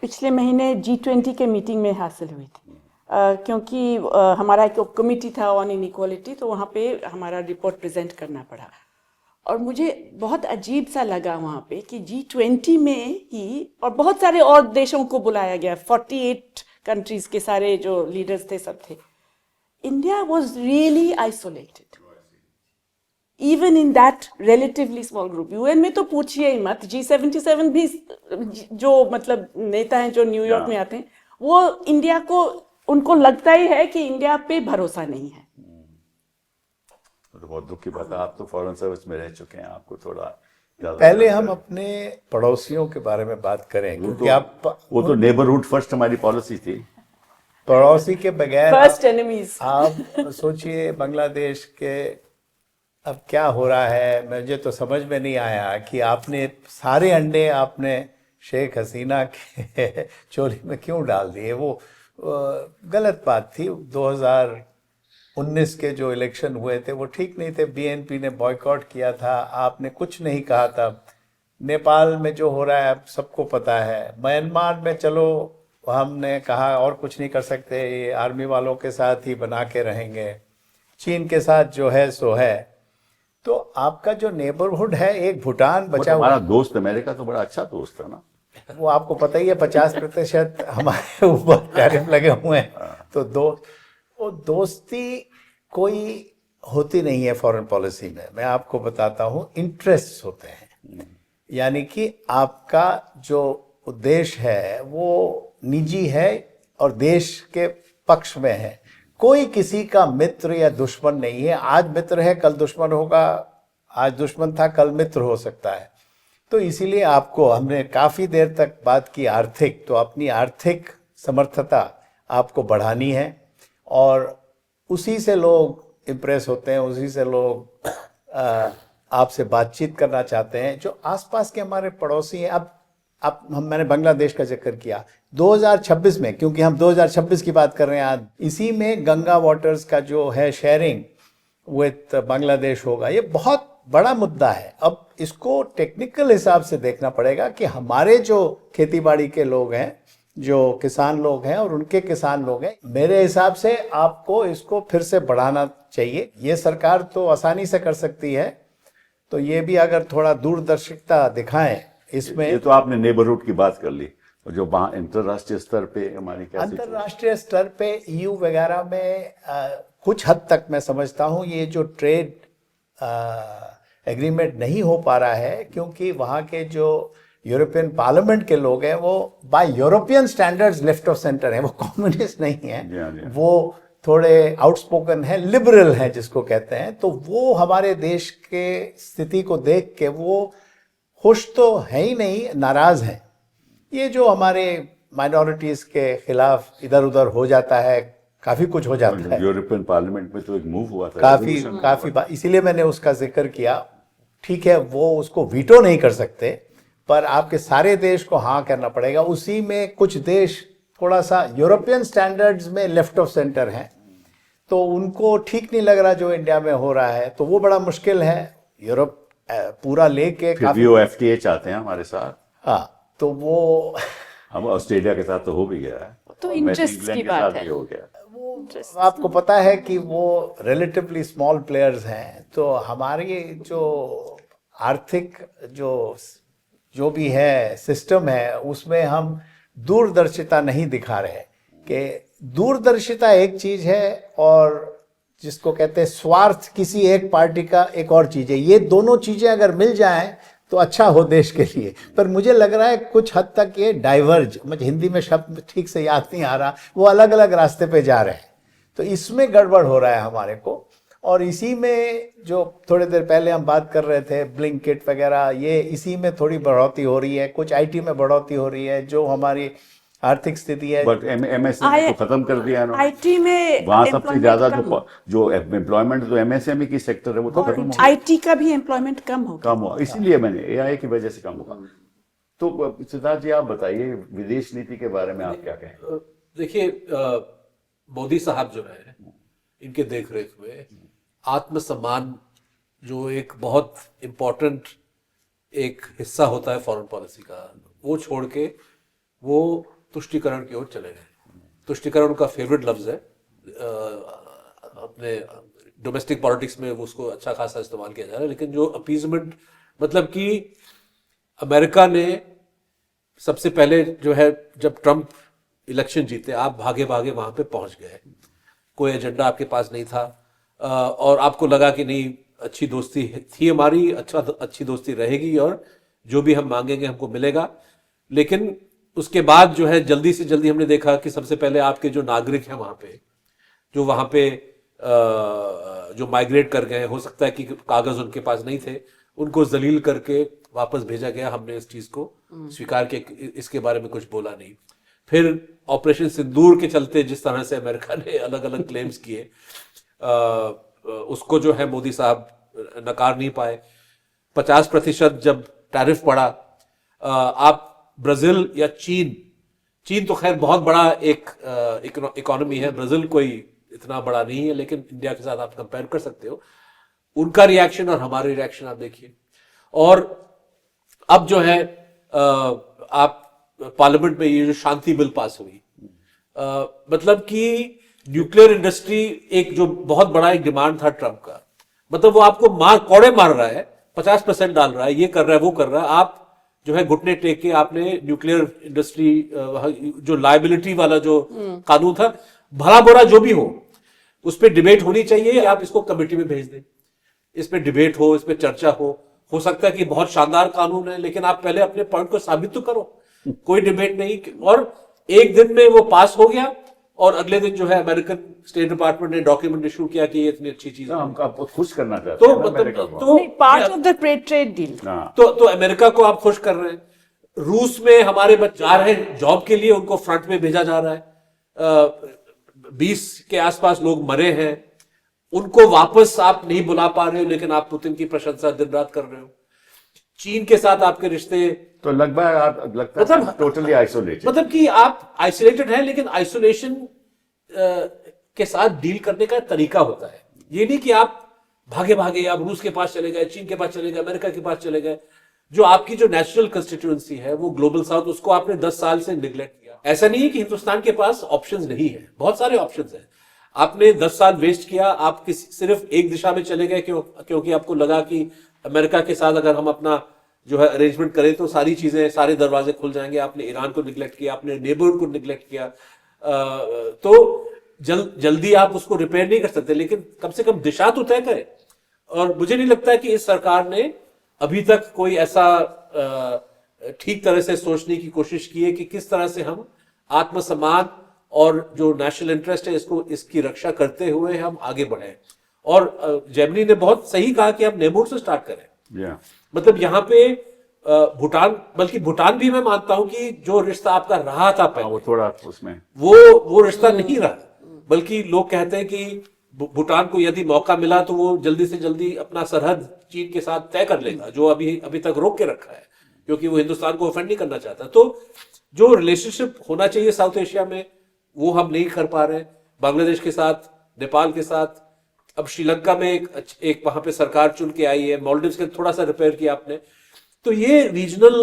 पिछले महीने G20 के मीटिंग में हासिल हुई थी, क्योंकि हमारा एक कमिटी था ऑन इनइक्वालिटी, तो वहाँ पे हमारा रिपोर्ट प्रेजेंट करना पड़ा। और मुझे बहुत अजीब सा लगा वहाँ पे कि G20 में ही, और बहुत सारे और देशों को बुलाया गया, 48 कंट्रीज के सारे जो लीडर्स थे सब थे। India was really isolated even in that relatively small group. UN में तो पूछिए ही मत। G77 भी जो मतलब नेता हैं जो न्यूयॉर्क में आते हैं, वो इंडिया को, उनको लगता ही है कि इंडिया पे भरोसा नहीं है। तो बहुत दुख की बात है। आप तो फॉरेन सर्विस में रह चुके हैं, आपको थोड़ा ज्यादा पहले जानकारी हम है। अपने पड़ोसियों के बारे में बात करें, क्योंकि वो तो नेबरहुड फर्स्ट हमारी पॉलिसी थी। पड़ोसी के बगैर फर्स्ट एनिमीज। आप सोचिए बांग्लादेश के अब क्या हो रहा है। मुझे तो समझ में नहीं आया कि आपने सारे अंडे आपने शेख हसीना के चोली में क्यों डाल दिए। वो गलत बात थी। 2019 के जो इलेक्शन हुए थे वो ठीक नहीं थे। बीएनपी ने बॉयकॉट किया था, आपने कुछ नहीं कहा था। नेपाल में जो हो रहा है आप सबको पता है। म्यांमार में चलो हमने कहा और कुछ नहीं कर सकते, ये आर्मी वालों के साथ ही बना के रहेंगे। चीन के साथ जो है सो है। तो आपका जो नेबरहुड है, एक भूटान बचा हुआ हमारा है। दोस्त अमेरिका तो बड़ा अच्छा दोस्त है ना। वो आपको पता ही है 50% हमारे ऊपर टैरिफ लगे हुए हैं। तो वो दोस्ती कोई होती नहीं है फॉरेन पॉलिसी में। मैं आपको बताता हूँ, इंटरेस्ट होते हैं। यानी कि आपका जो उद्देश्य है वो निजी है और देश के पक्ष में है। कोई किसी का मित्र या दुश्मन नहीं है। आज मित्र है कल दुश्मन होगा, आज दुश्मन था कल मित्र हो सकता है। तो इसीलिए आपको, हमने काफ़ी देर तक बात की आर्थिक, तो अपनी आर्थिक समर्थता आपको बढ़ानी है और उसी से लोग इम्प्रेस होते हैं, उसी से लोग आपसे बातचीत करना चाहते हैं। जो आसपास के हमारे पड़ोसी हैं, अब मैंने बांग्लादेश का जिक्र किया 2026 में, क्योंकि हम 2026 की बात कर रहे हैं आज। इसी में गंगा वाटर्स का जो है शेयरिंग विथ बांग्लादेश होगा। ये बहुत बड़ा मुद्दा है। अब इसको टेक्निकल हिसाब से देखना पड़ेगा कि हमारे जो खेतीबाड़ी के लोग हैं, जो किसान लोग हैं और उनके किसान लोग हैं, मेरे हिसाब से आपको इसको फिर से बढ़ाना चाहिए। ये सरकार तो आसानी से कर सकती है, तो ये भी अगर थोड़ा दूरदर्शिता दिखाएं इसमें। ये तो आपने नेबरहुड की बात कर ली, और जो वहाँ अंतर्राष्ट्रीय स्तर पे हमारी क्या अंतर्राष्ट्रीय स्तर पे EU वगैरह में कुछ हद तक मैं समझता हूँ ये जो ट्रेड एग्रीमेंट नहीं हो पा रहा है, क्योंकि वहाँ के जो यूरोपियन पार्लियामेंट के लोग हैं वो bye European standards left of centre हैं। वो कम्युनिस्ट नहीं जी हाँ, जी है, हाँ। वो थोड़े आउटस्पोकन है, लिबरल है जिसको कहते हैं। तो वो हमारे देश के स्थिति को देख के वो खुश तो है ही नहीं, नाराज हैं। ये जो हमारे माइनॉरिटीज के खिलाफ इधर उधर हो जाता है, काफी कुछ हो जाता है। यूरोपियन पार्लियामेंट में तो एक मूव हुआ था, काफी बात, इसीलिए मैंने उसका जिक्र किया। ठीक है, वो उसको वीटो नहीं कर सकते, पर आपके सारे देश को हाँ करना पड़ेगा। उसी में कुछ देश थोड़ा सा यूरोपियन स्टैंडर्ड्स में लेफ्ट ऑफ सेंटर हैं, तो उनको ठीक नहीं लग रहा जो इंडिया में हो रहा है, तो वो बड़ा मुश्किल है। यूरोप पूरा लेके फिर भी वो FTA चाहते हैं हमारे साथ। हाँ, तो वो हम ऑस्ट्रेलिया के साथ तो हो भी गया है, तो और इंटरेस्ट इंग्लैंड की के बात साथ है। भी हो गया। आपको पता है कि वो रिलेटिवली स्मॉल प्लेयर्स हैं। तो हमारी जो आर्थिक जो जो भी है सिस्टम है उसमें हम दूरदर्शिता नहीं दिखा रहे। कि दूरदर्शिता एक चीज है और जिसको कहते हैं स्वार्थ किसी एक पार्टी का एक और चीज है। ये दोनों चीजें अगर मिल जाएं तो अच्छा हो देश के लिए। पर मुझे लग रहा है कुछ हद तक ये डाइवर्ज, मुझे हिंदी में शब्द ठीक से याद नहीं आ रहा, वो अलग अलग रास्ते पे जा रहे हैं। तो इसमें गड़बड़ हो रहा है हमारे को। और इसी में जो थोड़ी देर पहले हम बात कर रहे थे ब्लिंकिट वगैरह, ये इसी में थोड़ी बढ़ोतरी हो रही है, कुछ आईटी में बढ़ोतरी हो रही है, जो हमारी आर्थिक स्थिति है। बट एमएसएमई तो खत्म कर दिया ना, आईटी में वहां सबसे employment ज्यादा कम जो एम्प्लॉयमेंट जो एमएसएमई की सेक्टर है वो तो खत्म हो गया, आईटी का भी एम्प्लॉयमेंट कम हो गया। कम हुआ, इसीलिए मैंने एआई की वजह से कम हुआ। तो सिद्धार्थ जी आप बताइए विदेश नीति के बारे में आप क्या कहें? देखिए, मोदी साहब जो है, इनके देख रेख में आत्मसम्मान जो एक बहुत इम्पोर्टेंट एक हिस्सा होता है फॉरेन पॉलिसी का, वो छोड़ के वो तुष्टीकरण की ओर चले गए। तुष्टीकरण उनका फेवरेट लफ्ज है, अपने डोमेस्टिक पॉलिटिक्स में वो उसको अच्छा खासा इस्तेमाल किया जा रहा है। लेकिन जो अपीजमेंट, मतलब कि अमेरिका ने सबसे पहले जो है, जब ट्रम्प इलेक्शन जीते, आप भागे भागे वहां पे पहुंच गए, कोई एजेंडा आपके पास नहीं था, और आपको लगा कि नहीं अच्छी दोस्ती थी हमारी, अच्छी दोस्ती रहेगी और जो भी हम मांगेंगे हमको मिलेगा। लेकिन उसके बाद जो है जल्दी से जल्दी हमने देखा कि सबसे पहले आपके जो नागरिक हैं वहां पे, जो वहां पे जो माइग्रेट कर गए, हो सकता है कि कागज उनके पास नहीं थे, उनको जलील करके वापस भेजा गया। हमने इस चीज को स्वीकार किया, इसके बारे में कुछ बोला नहीं। फिर ऑपरेशन सिंदूर के चलते जिस तरह से अमेरिका ने अलग अलग क्लेम्स किए, उसको जो है मोदी साहब नकार नहीं पाए। 50% जब टैरिफ पड़ा, आप ब्राजील या चीन तो खैर बहुत बड़ा एक इकोनॉमी है, ब्राजील कोई इतना बड़ा नहीं है, लेकिन इंडिया के साथ आप कंपेयर कर सकते हो। उनका रिएक्शन और हमारे रिएक्शन आप देखिए। और अब जो है आप पार्लियामेंट में ये जो शांति बिल पास हुई, मतलब कि न्यूक्लियर इंडस्ट्री एक जो बहुत बड़ा एक डिमांड था ट्रम्प का, मतलब वो आपको कोड़े मार रहा है, 50% डाल रहा है, ये कर रहा है, वो कर रहा है। आप जो है घुटने टेक के आपने न्यूक्लियर इंडस्ट्री जो लायबिलिटी वाला जो कानून था, भला बुरा जो भी हो, उस पर डिबेट होनी चाहिए। आप इसको कमेटी में भेज दें, इस पे डिबेट हो, इस पे चर्चा हो सकता है कि बहुत शानदार कानून है, लेकिन आप पहले अपने पॉइंट को साबित तो करो। कोई डिबेट नहीं, और एक दिन में वो पास हो गया, और अगले दिन जो है अमेरिकन स्टेट डिपार्टमेंट ने डॉक्यूमेंट इश्यू किया कि ये इतनी अच्छी चीज है। हम आपको खुश करना चाहते हैं ना अमेरिका को। तो part of the trade deal. तो अमेरिका को आप खुश कर रहे हैं। रूस में हमारे बच्चे जा रहे हैं जॉब के लिए, उनको फ्रंट में भेजा जा रहा है। 20 के आसपास लोग मरे हैं, उनको वापस आप नहीं बुला पा रहे हो, लेकिन आप पुतिन की प्रशंसा दिन रात कर रहे हो। चीन के साथ आपके रिश्ते तो लगभग लगता है टोटली आइसोलेटेड, मतलब कि आप आइसोलेटेड हैं, लेकिन आइसोलेशन के साथ डील करने का तरीका होता है। ये नहीं कि आप भागे भागे आप रूस के पास चले गए, चीन के पास चले गए, अमेरिका के पास चले गए। जो आपकी जो नेचुरल कंस्टिट्यूएंसी है वो ग्लोबल साउथ, उसको आपने 10 साल से निगलेक्ट किया। ऐसा नहीं है कि हिंदुस्तान के पास ऑप्शंस नहीं है, बहुत सारे ऑप्शंस हैं। आपने 10 साल वेस्ट किया, आप सिर्फ एक दिशा में चले गए क्योंकि आपको लगा कि अमेरिका के साथ अगर हम अपना जो है अरेंजमेंट करें तो सारी चीजें, सारे दरवाजे खुल जाएंगे। आपने ईरान को निगलेक्ट किया, आपने नेबरहुड को निगलेक्ट किया। तो जल्दी आप उसको रिपेयर नहीं कर सकते, लेकिन कम से कम दिशा तो तय करें। और मुझे नहीं लगता कि इस सरकार ने अभी तक कोई ऐसा ठीक तरह से सोचने की कोशिश की है कि किस तरह से हम आत्मसम्मान और जो नेशनल इंटरेस्ट है इसकी रक्षा करते हुए हम आगे बढ़े। और जेमिनी ने बहुत सही कहा कि हम नेबरहुड से स्टार्ट करें। मतलब यहाँ पे भूटान, बल्कि भूटान भी मैं मानता हूं कि जो रिश्ता आपका रहा था पहले, वो थोड़ा उसमें वो रिश्ता नहीं रहा, बल्कि लोग कहते हैं कि भूटान को यदि मौका मिला तो वो जल्दी से जल्दी अपना सरहद चीन के साथ तय कर लेगा, जो अभी तक रोक के रखा है, क्योंकि वो हिंदुस्तान को ऑफेंड नहीं करना चाहता। तो जो रिलेशनशिप होना चाहिए साउथ एशिया में, वो हम नहीं कर पा रहे। बांग्लादेश के साथ, नेपाल के साथ, अब श्रीलंका में एक वहां पे सरकार चुन के आई है, मालदीव्स के थोड़ा सा रिपेयर किया आपने। तो ये रीजनल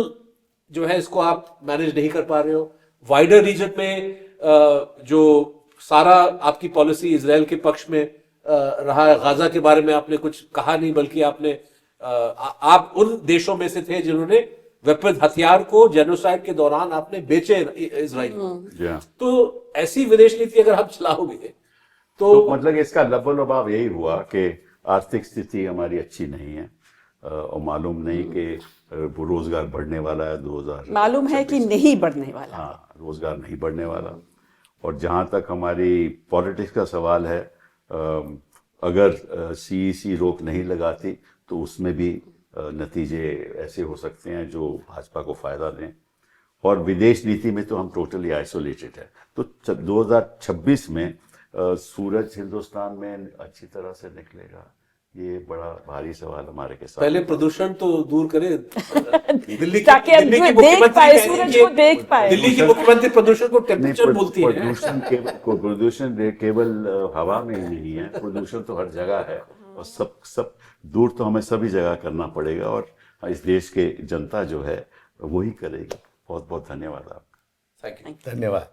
जो है इसको आप मैनेज नहीं कर पा रहे हो। वाइडर रीजन में जो सारा आपकी पॉलिसी इजराइल के पक्ष में रहा है, गाजा के बारे में आपने कुछ कहा नहीं, बल्कि आपने आप उन देशों में से थे जिन्होंने वेपन हथियार को जेनोसाइड के दौरान आपने बेचे इजराइल को। जी हाँ। तो ऐसी विदेश नीति अगर आप चलाओगे तो मतलब इसका लबोलबाव यही हुआ कि आर्थिक स्थिति हमारी अच्छी नहीं है, और मालूम नहीं कि वो रोजगार बढ़ने वाला है 2000। मालूम है कि नहीं बढ़ने वाला। हाँ, रोजगार नहीं बढ़ने वाला। और जहाँ तक हमारी पॉलिटिक्स का सवाल है, अगर सीईसी रोक नहीं लगाती तो उसमें भी नतीजे ऐसे हो सकते हैं जो भाजपा को फायदा दें। और विदेश नीति में तो हम टोटली आइसोलेटेड है। तो 2026 में सूरज हिंदुस्तान में अच्छी तरह से निकलेगा, ये बड़ा भारी सवाल हमारे के साथ। पहले प्रदूषण तो दूर करें। ताकि हम देख पाए, सूरज को देख पाए। दिल्ली की मुख्यमंत्री प्रदूषण को टेम्परेचर बोलती है। प्रदूषण केवल हवा में ही नहीं है, प्रदूषण तो हर जगह है। और सब दूर तो हमें सभी जगह करना पड़ेगा, और इस देश के जनता जो है वही करेगी। बहुत बहुत धन्यवाद आपका। Thank you. धन्यवाद।